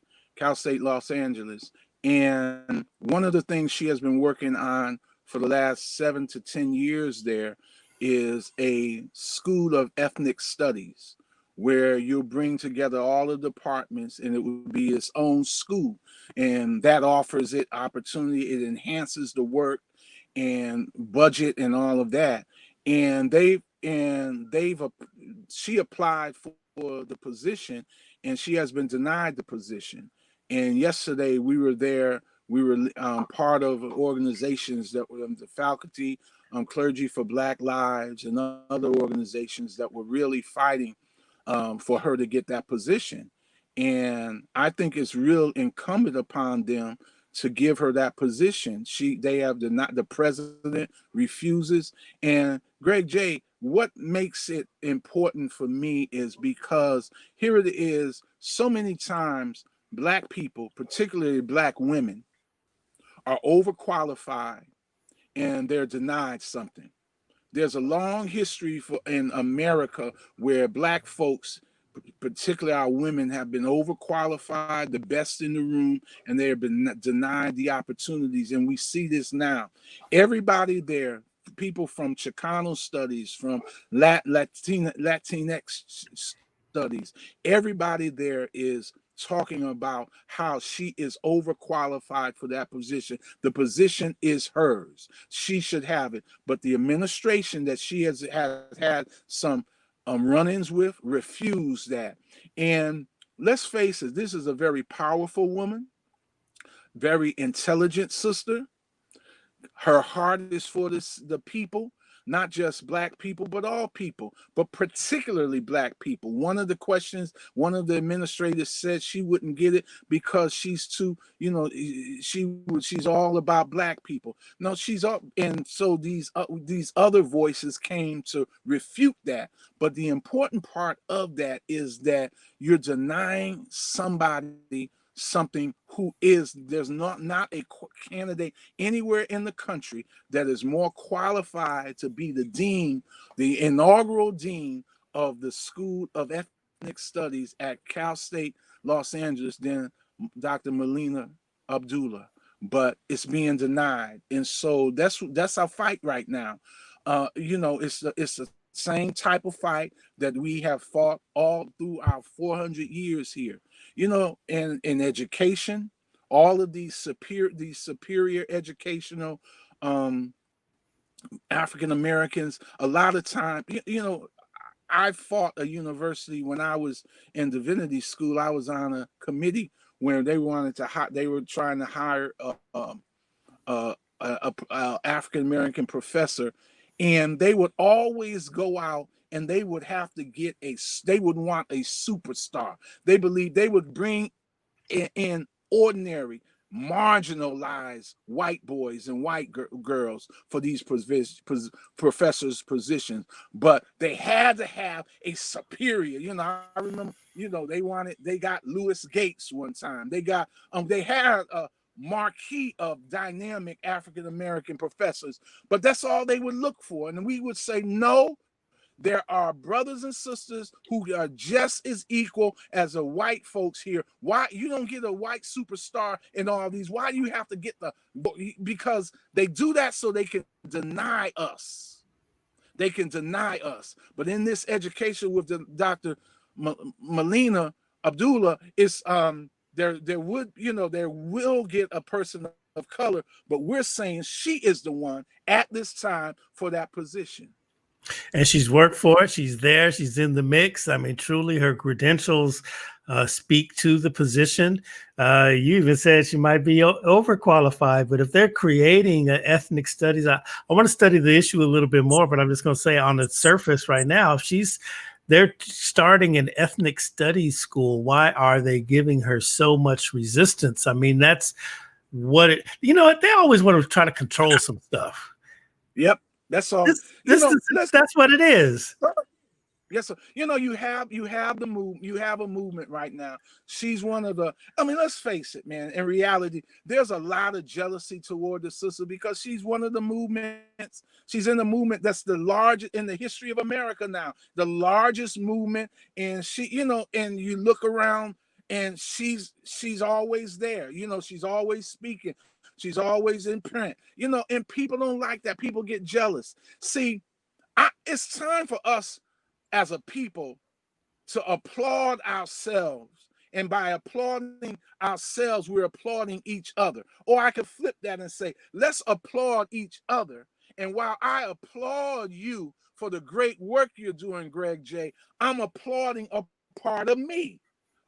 And one of the things she has been working on for the last 7 to 10 years there is a school of ethnic studies, where you'll bring together all the departments and it would be its own school. And that offers it opportunity. It enhances the work and budget and all of that. And she applied for the position, and she has been denied the position. And yesterday we were there. We were part of organizations that were the faculty, Clergy for Black Lives, and other organizations that were really fighting for her to get that position. And I think it's real incumbent upon them to give her that position. The president refuses. And Greg J., what makes it important for me is because here it is, so many times Black people, particularly Black women, are overqualified and they're denied something. There's a long history in America where Black folks, particularly our women, have been overqualified, the best in the room, and they have been denied the opportunities. And we see this now. Everybody there, people from Chicano studies, from Latinx studies, everybody there is talking about how she is overqualified for that position. The position is hers. She should have it. But the administration that she has had some run-ins with refuse that. And let's face it, this is a very powerful woman, very intelligent sister. Her heart is for the people, not just Black people, but all people, but particularly Black people. One of the questions, one of the administrators said she wouldn't get it because she's too, she's all about Black people. No, she's up. And so these other voices came to refute that. But the important part of that is that you're denying somebody something there's not a candidate anywhere in the country that is more qualified to be the dean, the inaugural dean of the School of Ethnic Studies at Cal State Los Angeles than Dr. Melina Abdullah. But it's being denied. And so that's our fight right now. It's the same type of fight that we have fought all through our 400 years here. In education, all of these superior educational African Americans, a lot of time, I fought a university when I was in divinity school. I was on a committee where they were trying to hire a African American professor, and they would always go out and they would have to they would want a superstar. They believe they would bring in ordinary, marginalized white boys and white girls for these professors' positions, but they had to have a superior. I remember, they got Louis Gates one time. They had a marquee of dynamic African American professors, but that's all they would look for. And we would say, no, there are brothers and sisters who are just as equal as the white folks here. Why you don't get a white superstar in all these? Why do you have to get because they do that so they can deny us. They can deny us. But in this education with the Dr. Melina Abdullah, it's there will get a person of color, but we're saying she is the one at this time for that position. And she's worked for it. She's there. She's in the mix. I mean, truly, her credentials speak to the position. You even said she might be overqualified, but if they're creating ethnic studies, I want to study the issue a little bit more, but I'm just going to say on the surface right now, if they're starting an ethnic studies school, why are they giving her so much resistance? I mean, that's they always want to try to control some stuff. Yep. That's all. That's what it is. Yes, sir. You have a movement right now. She's one of the. I mean, let's face it, man. In reality, there's a lot of jealousy toward the sister because she's one of the movements. She's in the movement that's the largest in the history of America now, the largest movement. And and you look around, and she's always there. She's always speaking. She's always in print. And people don't like that. People get jealous. See, it's time for us as a people to applaud ourselves. And by applauding ourselves, we're applauding each other. Or I could flip that and say, let's applaud each other. And while I applaud you for the great work you're doing, Greg J., I'm applauding a part of me.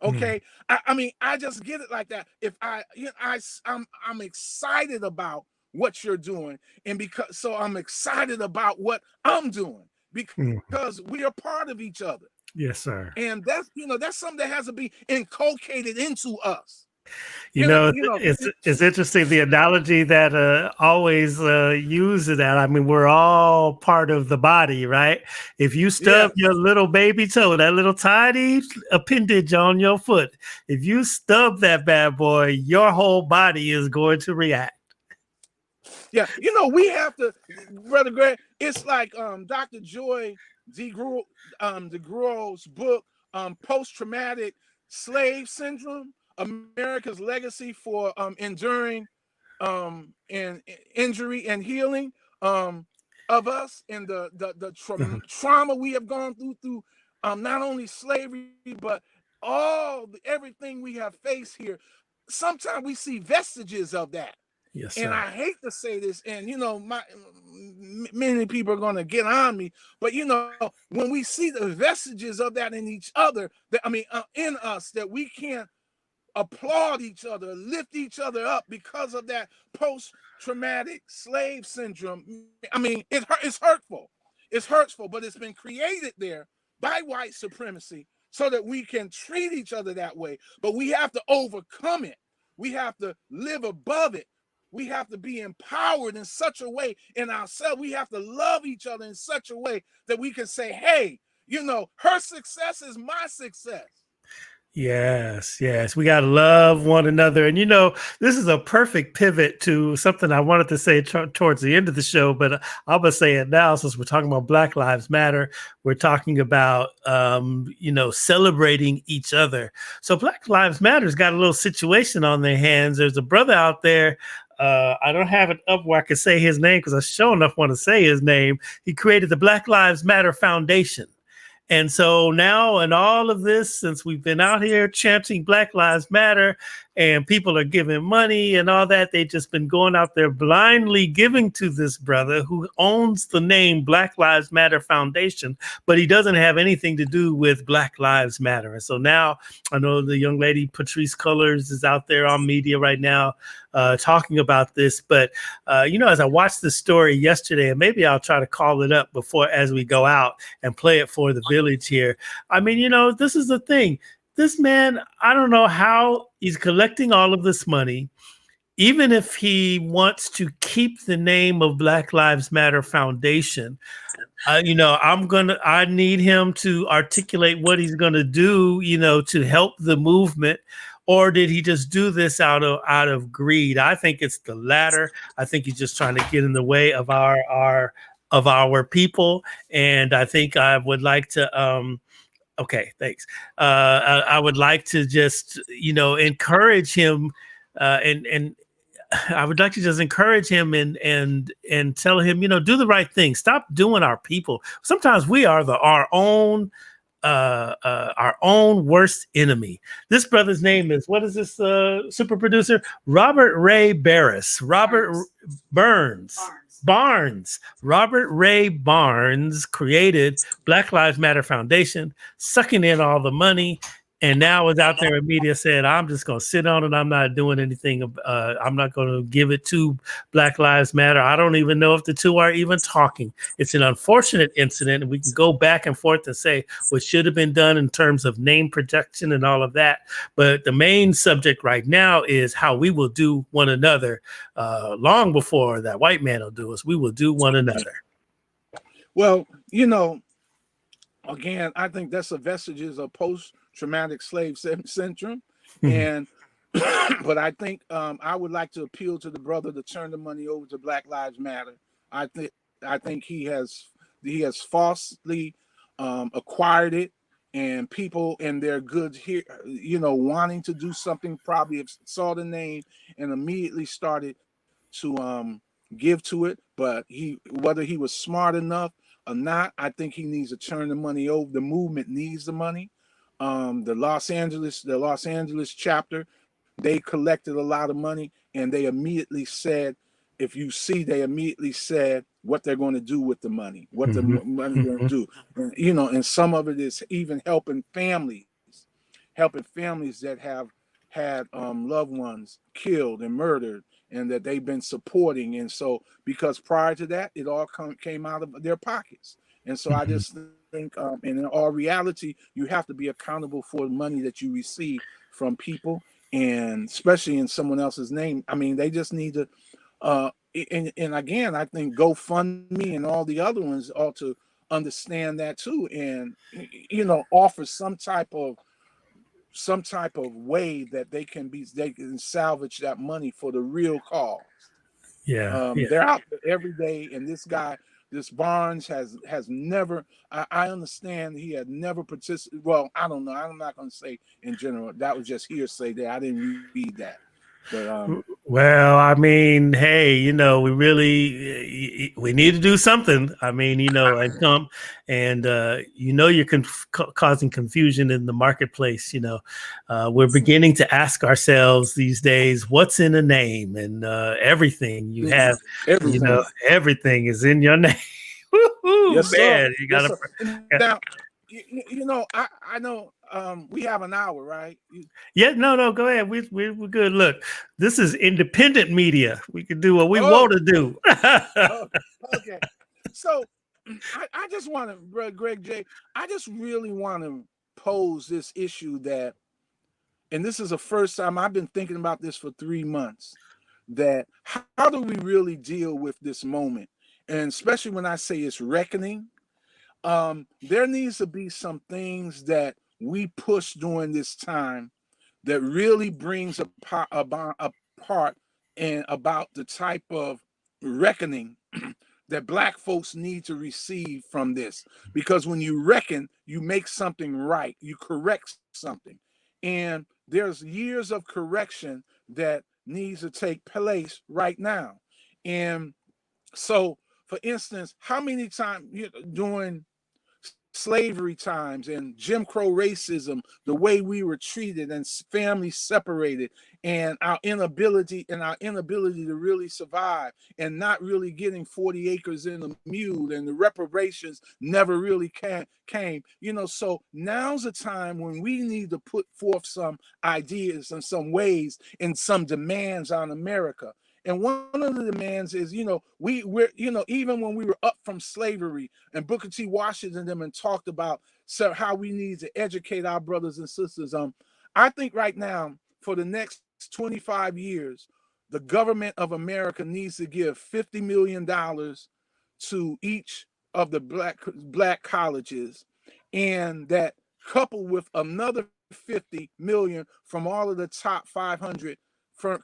Okay. I mean, I just get it like that. If I'm excited about what you're doing, and so I'm excited about what I'm doing because we are part of each other. Yes, sir. And that's something that has to be inculcated into us. It's interesting the analogy that always uses that. I mean, we're all part of the body, right? If you stub your little baby toe, that little tiny appendage on your foot, if you stub that bad boy, your whole body is going to react. Yeah, we have to, Brother Greg. It's like Dr. Joy DeGruo's book, Post-Traumatic Slave Syndrome: America's Legacy for Enduring and Injury and Healing of us, and the trauma we have gone through not only slavery, but everything we have faced here. Sometimes we see vestiges of that. Yes, sir. And I hate to say this, and many people are going to get on me, but when we see the vestiges of that in each other, in us, that we can't applaud each other, lift each other up because of that post-traumatic slave syndrome. I mean, it's hurtful. It's hurtful, but it's been created there by white supremacy so that we can treat each other that way. But we have to overcome it. We have to live above it. We have to be empowered in such a way in ourselves. We have to love each other in such a way that we can say, hey, her success is my success. Yes. We got to love one another. And, this is a perfect pivot to something I wanted to say towards the end of the show, but I'm going to say it now since we're talking about Black Lives Matter. We're talking about, celebrating each other. So Black Lives Matter's got a little situation on their hands. There's a brother out there. I don't have it up where I can say his name because I sure enough want to say his name. He created the Black Lives Matter Foundation. And so now in all of this, since we've been out here chanting Black Lives Matter and people are giving money and all that, they've just been going out there blindly giving to this brother who owns the name Black Lives Matter Foundation, but he doesn't have anything to do with Black Lives Matter. And so now I know the young lady, Patrice Cullors, is out there on media right now talking about this. But, as I watched this story yesterday, and maybe I'll try to call it up as we go out and play it for the village here. I mean, this is the thing. This man, I don't know how he's collecting all of this money, even if he wants to keep the name of Black Lives Matter Foundation. I need him to articulate what he's going to do, to help the movement. Or did he just do this out of greed? I think it's the latter. I think he's just trying to get in the way of our people. And I think I would like to okay, thanks. I would like to just, encourage him and I would like to just encourage him and tell him, do the right thing. Stop doing our people. Sometimes we are our own our own worst enemy. This brother's name is, what is this super producer? Robert Ray Barris. Robert Burns. Barnes. Robert Ray Barnes created Black Lives Matter Foundation, sucking in all the money, and now is out there in media saying, I'm just going to sit on it. I'm not doing anything. I'm not going to give it to Black Lives Matter. I don't even know if the two are even talking. It's an unfortunate incident. And we can go back and forth and say what should have been done in terms of name protection and all of that. But the main subject right now is how we will do one another long before that white man will do us. We will do one another. Well, you know, again, I think that's a vestiges of post-traumatic slave syndrome. And but I think I would like to appeal to the brother to turn the money over to Black Lives Matter. I think he has falsely acquired it, and people and their goods here, you know, wanting to do something, probably have saw the name and immediately started to give to it. But whether he was smart enough or not, I think he needs to turn the money over. The movement needs the money. The Los Angeles chapter, they collected a lot of money, and they immediately said, if you see, they immediately said what they're going to do with the money, what the money going to do. And, you know, and some of it is even helping families that have had loved ones killed and murdered, and that they've been supporting. And so, because prior to that, it all came out of their pockets. And so I just think, and in all reality, you have to be accountable for the money that you receive from people, and especially in someone else's name. I mean, they just need to, and again, I think GoFundMe and all the other ones ought to understand that too, and, you know, offer some type of way that they can salvage that money for the real cause. They're out there every day, and this Barnes has never, I understand he had never participated. Well, I don't know. I'm not going to say in general. That was just hearsay there. I didn't read that. But well, I mean, hey, you know, we need to do something. I mean, you know, you know, you're causing confusion in the marketplace. You know, we're beginning to ask ourselves these days, what's in a name? And everything you have, you know, everything is in your name. Yes, man, sir. you gotta. Now, you know, I know we have an hour, right? Yeah, no, go ahead. We're good. Look, this is independent media. We can do what we want to do. Okay. So I just want to, Greg J, I just really want to pose this issue that, and this is the first time I've been thinking about this for 3 months, that how do we really deal with this moment? And especially when I say it's reckoning, there needs to be some things that we push during this time that really brings apart and about the type of reckoning that Black folks need to receive from this. Because when you reckon, you make something right, you correct something. And there's years of correction that needs to take place right now. And so, for instance, how many times during slavery times and Jim Crow racism, the way we were treated and families separated, and our inability to really survive, and not really getting 40 acres in a mule, and the reparations never really came, you know. So now's the time when we need to put forth some ideas and some ways and some demands on America. And one of the demands is, you know, we're, you know, even when we were up from slavery, and Booker T. Washington and them and talked about how we need to educate our brothers and sisters. I think right now, for the next 25 years, the government of America needs to give $50 million to each of the black colleges, and that coupled with another 50 million from all of the top 500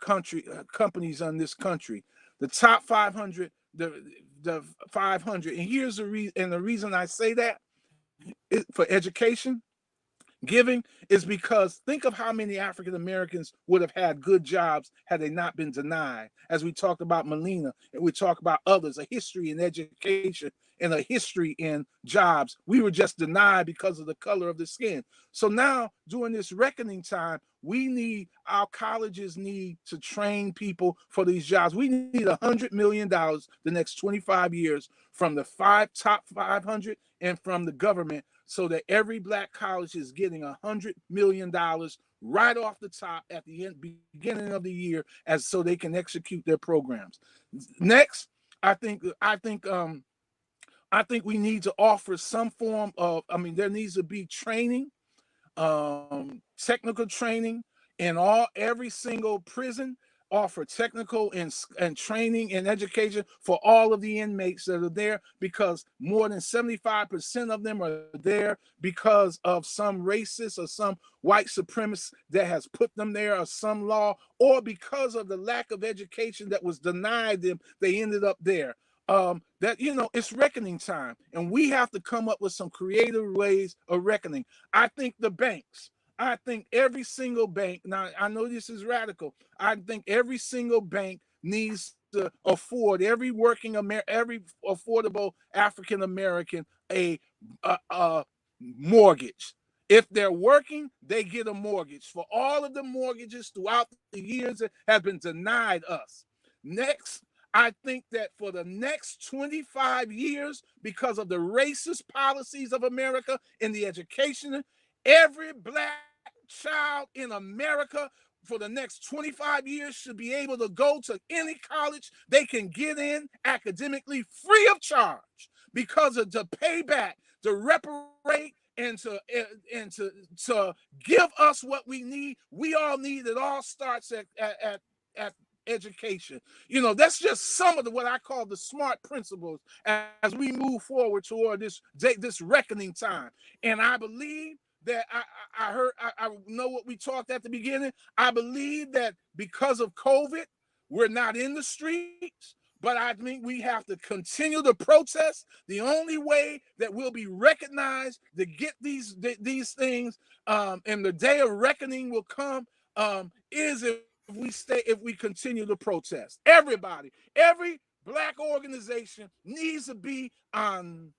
companies in this country, the top 500, the 500. And here's the reason. And the reason I say that is for education, giving is because think of how many African Americans would have had good jobs had they not been denied. As we talked about Melina, and we talk about others, a history in education and a history in jobs. We were just denied because of the color of the skin. So now during this reckoning time, our colleges need to train people for these jobs. We need $100 million the next 25 years from the top 500 and from the government, so that every Black college is getting $100 million right off the top at the beginning of the year, so they can execute their programs. Next, I think we need to offer some form of, there needs to be training, technical training in every single prison. Offer technical and training and education for all of the inmates that are there, because more than 75% of them are there because of some racist or some white supremacist that has put them there, or some law, or because of the lack of education that was denied them, they ended up there. It's reckoning time, and we have to come up with some creative ways of reckoning. I think the banks, I think every single bank, now I know this is radical, I think every single bank needs to afford every affordable African American a mortgage. If they're working, they get a mortgage for all of the mortgages throughout the years that have been denied us. Next, I think that for the next 25 years, because of the racist policies of America in the education, every Black child in America for the next 25 years should be able to go to any college they can get in academically free of charge, because of the payback, to reparate, and to give us what we need. We all need it. All starts at education. That's just some of what I call the SMART principles as we move forward toward this reckoning time. And I believe that I know what we talked at the beginning. I believe that because of COVID, we're not in the streets, but I think we have to continue to protest. The only way that we'll be recognized to get these things, and the day of reckoning will come, is if we continue to protest. Everybody, every Black organization needs to be in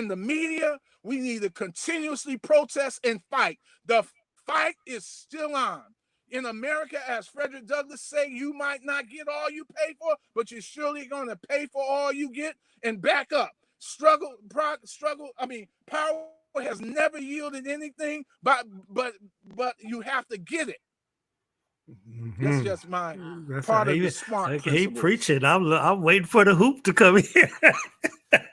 the media. We need to continuously protest and fight. The fight is still on. In America, as Frederick Douglass say, you might not get all you pay for, but you're surely going to pay for all you get. And back up. Power has never yielded anything, but you have to get it. That's just my part of the SMART principle. He preaching. I'm waiting for the hoop to come in.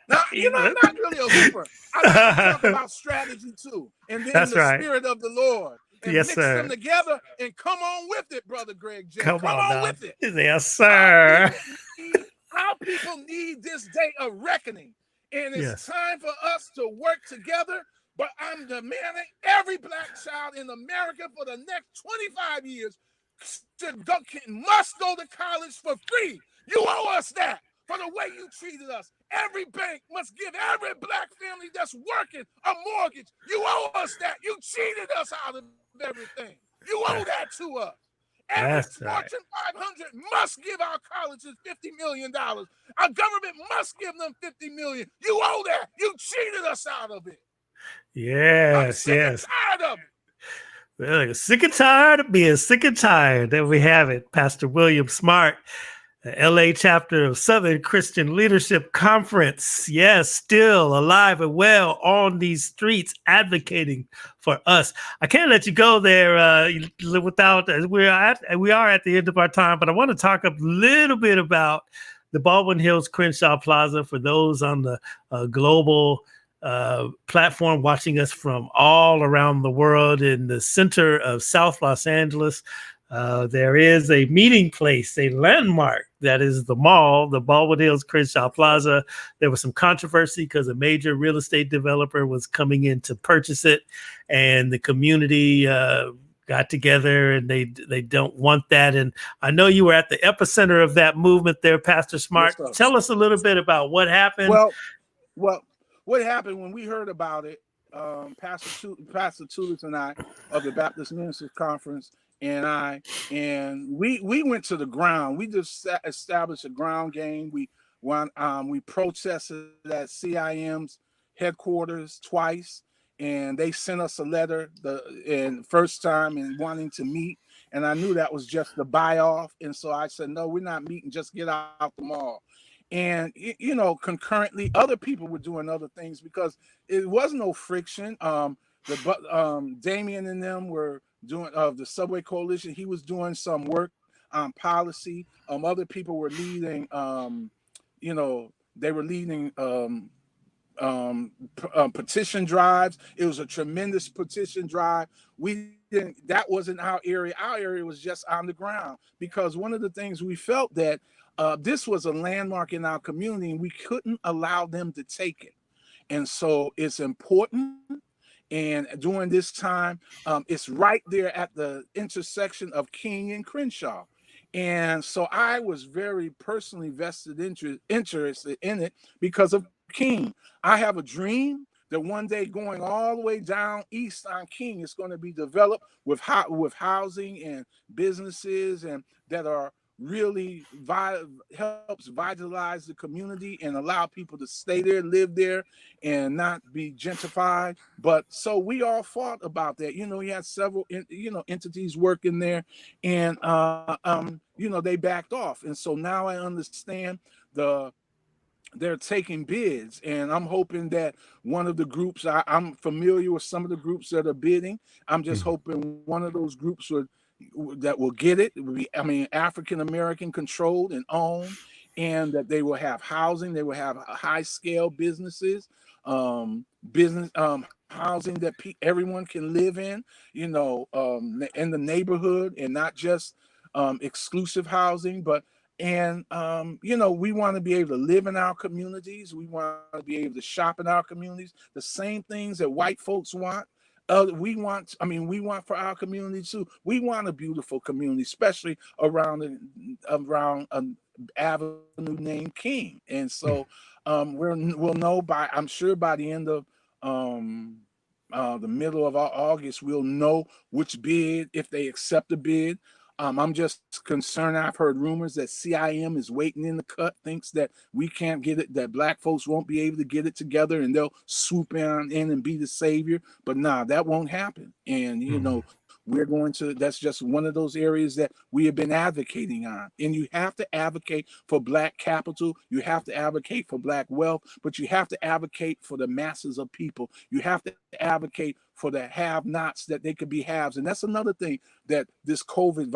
Now, I'm not really a hooper. I like to talk about strategy too, and then Spirit of the Lord, and mix them together, and come on with it, Brother Greg J. Come on with it. Yes, sir. Our people need this day of reckoning, and it's time for us to work together. But I'm demanding every Black child in America for the next 25 years must go to college for free. You owe us that for the way you treated us. Every bank must give every Black family that's working a mortgage. You owe us that. You cheated us out of everything. You owe that to us. Every Fortune 500 must give our colleges $50 million. Our government must give them $50 million. You owe that. You cheated us out of it. I'm sick and tired of it. Well, sick and tired of being sick and tired. There we have it. Pastor William Smart, the LA chapter of Southern Christian Leadership Conference. Yes, still alive and well on these streets, advocating for us. I can't let you go there without. We are at the end of our time, but I want to talk a little bit about the Baldwin Hills Crenshaw Plaza for those on the global platform watching us from all around the world. In the center of South Los Angeles, there is a meeting place, a landmark that is the mall, the Baldwin Hills Crenshaw Plaza. There was some controversy because a major real estate developer was coming in to purchase it, and the community got together, and they don't want that. And I know you were at the epicenter of that movement there, Pastor Smart. Tell us a little bit about what happened. Well, what happened when we heard about it, Pastor Tulis and I of the Baptist Ministers Conference, and we went to the ground. We just established a ground game. We protested at CIM's headquarters twice, and they sent us a letter and first time and wanting to meet. And I knew that was just the buy off. And so I said, no, we're not meeting, just get out the mall. And, concurrently, other people were doing other things because it was no friction. Damien and them were doing the Subway Coalition. He was doing some work on policy. Other people were leading, they were leading petition drives. It was a tremendous petition drive. That wasn't our area. Our area was just on the ground, because one of the things we felt that this was a landmark in our community and we couldn't allow them to take it. And so it's important. And during this time, it's right there at the intersection of King and Crenshaw. And so I was very personally vested interested in it because of King. I have a dream that one day, going all the way down east on King, is going to be developed with housing and businesses, and that are really helps vitalize the community and allow people to stay there, live there, and not be gentrified. But so we all fought about that. We had several entities working there, and they backed off. And so now I understand they're taking bids, and I'm hoping that one of the groups, I'm familiar with some of the groups that are bidding. I'm just hoping one of those groups that will get it. It will be, African American controlled and owned, and that they will have housing. They will have high scale businesses, housing that everyone can live in, in the neighborhood, and not just exclusive housing, but. And, we want to be able to live in our communities. We want to be able to shop in our communities. The same things that white folks want. We want for our community too. We want a beautiful community, especially around an avenue named King. And so we'll know I'm sure by the end of the middle of August, we'll know which bid, if they accept the bid. I'm just concerned. I've heard rumors that CIM is waiting in the cut, thinks that we can't get it, that black folks won't be able to get it together, and they'll swoop in and be the savior. But nah, that won't happen. And, that's just one of those areas that we have been advocating on. And you have to advocate for black capital. You have to advocate for black wealth, but you have to advocate for the masses of people. You have to advocate for the have-nots, that they could be haves. And that's another thing that this COVID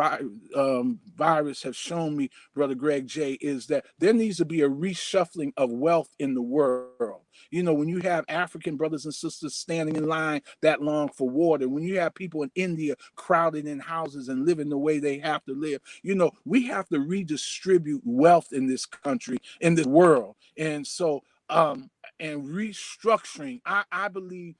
virus has shown me, Brother Greg J., is that there needs to be a reshuffling of wealth in the world. When you have African brothers and sisters standing in line that long for water, when you have people in India crowded in houses and living the way they have to live, we have to redistribute wealth in this country, in this world. And so, and restructuring, I believe,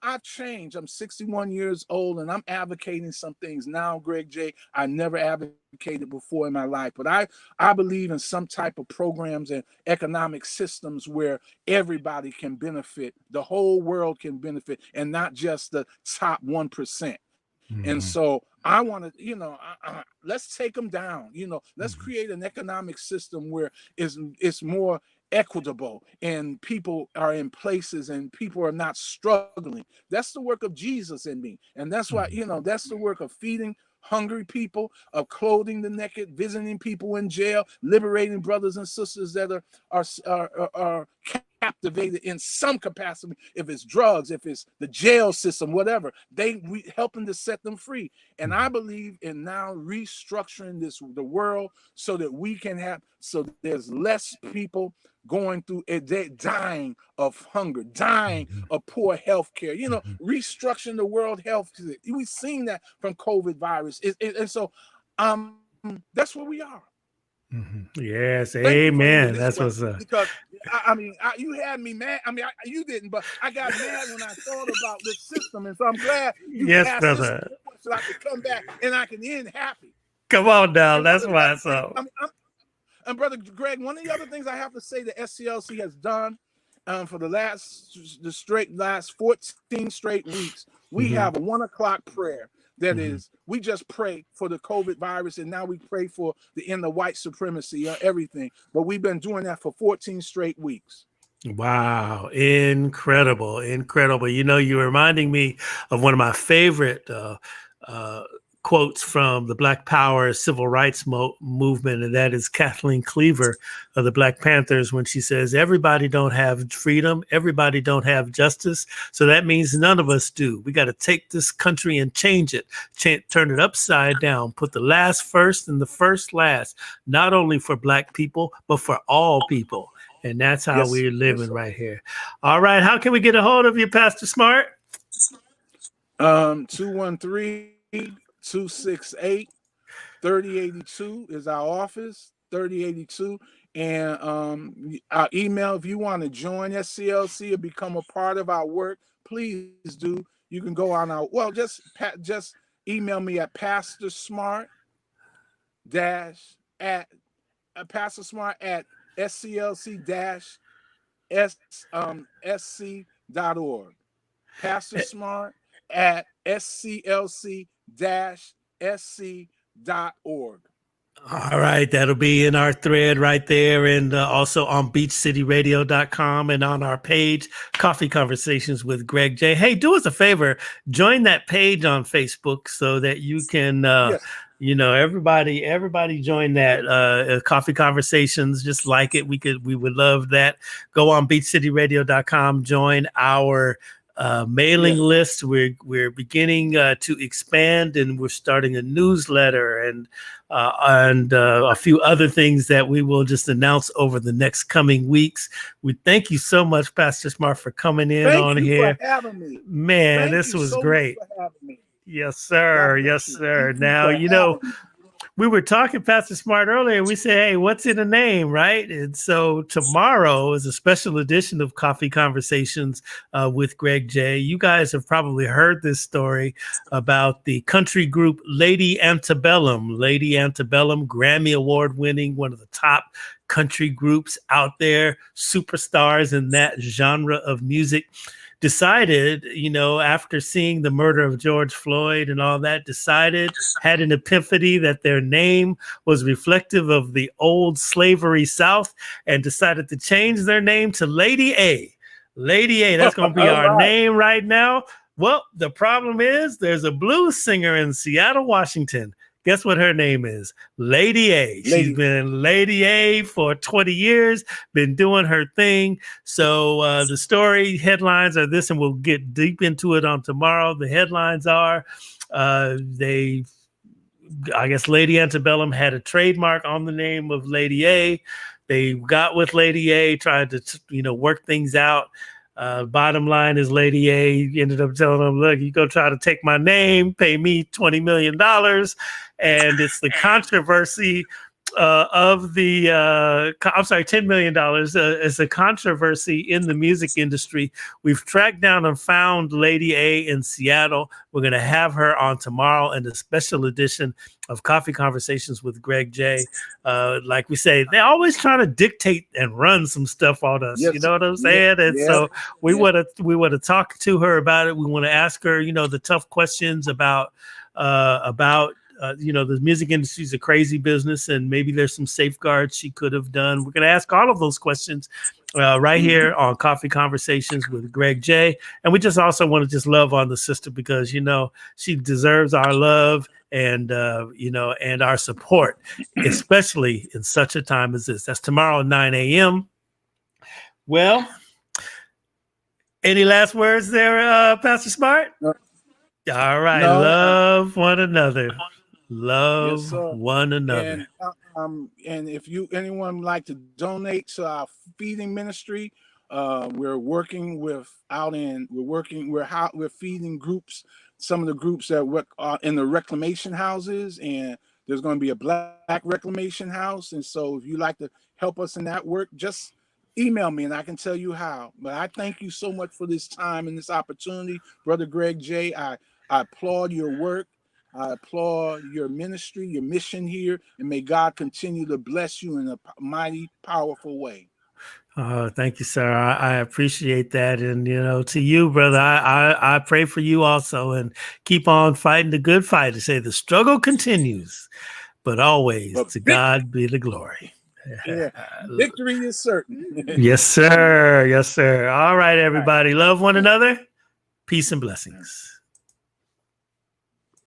I've changed. I'm 61 years old, and I'm advocating some things now, Greg J., I never advocated before in my life. But I believe in some type of programs and economic systems where everybody can benefit, the whole world can benefit, and not just the top 1%. And so I want to, let's take them down. Let's create an economic system where it's more equitable, and people are in places and people are not struggling. That's the work of Jesus in me. And that's why, that's the work of feeding hungry people, of clothing the naked, visiting people in jail, liberating brothers and sisters that are captivated in some capacity. If it's drugs, if it's the jail system, whatever, we helping to set them free. And I believe in now restructuring the world so that we can so there's less people going through dying of hunger, dying of poor health care, restructuring the world health. We've seen that from COVID virus. And so that's where we are. Yes, amen. That's what's because you had me mad. You didn't, but I got mad when I thought about this system, and so I'm glad you asked brother. This so I can come back and I can end happy. Come on now, that's why. So, and Brother Greg, one of the other things I have to say that SCLC has done, for the last 14 straight weeks, we have a 1 o'clock prayer. That is, we just pray for the COVID virus, and now we pray for the end of white supremacy, everything. But we've been doing that for 14 straight weeks. Wow, incredible, incredible. You know, you're reminding me of one of my favorite quotes from the Black Power civil rights movement, and that is Kathleen Cleaver of the Black Panthers, when she says, everybody don't have freedom, everybody don't have justice, so that means none of us do. We got to take this country and change it, turn it upside down, put the last first and the first last, not only for Black people, but for all people. And that's how we're living right here. All right. How can we get a hold of you, Pastor Smart? 213-268-3082 is our office, 3082. And our email, if you want to join SCLC or become a part of our work, please do. You can go on our, well, just email me at pastorsmart at sclc-sc.org. Pastor Smart at sclc-sc.org. All right. That'll be in our thread right there, and also on beachcityradio.com and on our page, Coffee Conversations with Greg J. Hey, do us a favor, join that page on Facebook so that you can you know, everybody join that Coffee Conversations. Just like it. We would love that. Go on beachcityradio.com, join our mailing list. We're beginning to expand, and we're starting a newsletter and a few other things that we will just announce over the next coming weeks. We thank you so much, Pastor Smart, for coming in on here. Thank you for having me. Man, this was great. Yes, sir. Yes, sir. Now, you know, we were talking, Pastor Smart, earlier. We said, hey, what's in a name, right? And so tomorrow is a special edition of Coffee Conversations with Greg J. You guys have probably heard this story about the country group Lady Antebellum. Lady Antebellum, Grammy Award winning, one of the top country groups out there, superstars in that genre of music. Decided, you know, after seeing the murder of George Floyd and all that, had an epiphany that their name was reflective of the old slavery South, and decided to change their name to Lady A. Lady A, that's going to be our name right now. Well, the problem is there's a blues singer in Seattle, Washington. Guess what her name is? Lady A. She's been Lady A for 20 years, been doing her thing. So the story headlines are this, and we'll get deep into it on tomorrow. The headlines are I guess Lady Antebellum had a trademark on the name of Lady A. They got with Lady A, tried to, you know, work things out. Bottom line is Lady A ended up telling them, look, you go try to take my name, pay me $20 million. And it's the controversy of the, $10 million. It's a controversy in the music industry. We've tracked down and found Lady A in Seattle. We're going to have her on tomorrow in a special edition of Coffee Conversations with Greg J. Like we say, they're always trying to dictate and run some stuff on us. You know what I'm saying? And so we want to talk to her about it. We want to ask her, you know, the tough questions about you know, the music industry is a crazy business, and maybe there's some safeguards she could have done. We're going to ask all of those questions right here on Coffee Conversations with Greg J. And we just also want to just love on the sister because, you know, she deserves our love and, you know, and our support, especially in such a time as this. That's tomorrow at 9 a.m. Well, any last words there, Pastor Smart? No. All right. No. Love one another. Love one another. And if anyone would like to donate to our feeding ministry, we're feeding groups, some of the groups that work in the reclamation houses, and there's going to be a Black reclamation house. And so if you'd like to help us in that work, just email me and I can tell you how. But I thank you so much for this time and this opportunity, Brother Greg J. I applaud your work. I applaud your ministry, your mission here, and may God continue to bless you in a mighty, powerful way. Thank you, sir. I appreciate that. And, to you, brother, I pray for you also, and keep on fighting the good fight. To say the struggle continues, but always But to God be the glory. Yeah, victory is certain. Yes, sir. Yes, sir. All right, everybody. Love one another. Peace and blessings.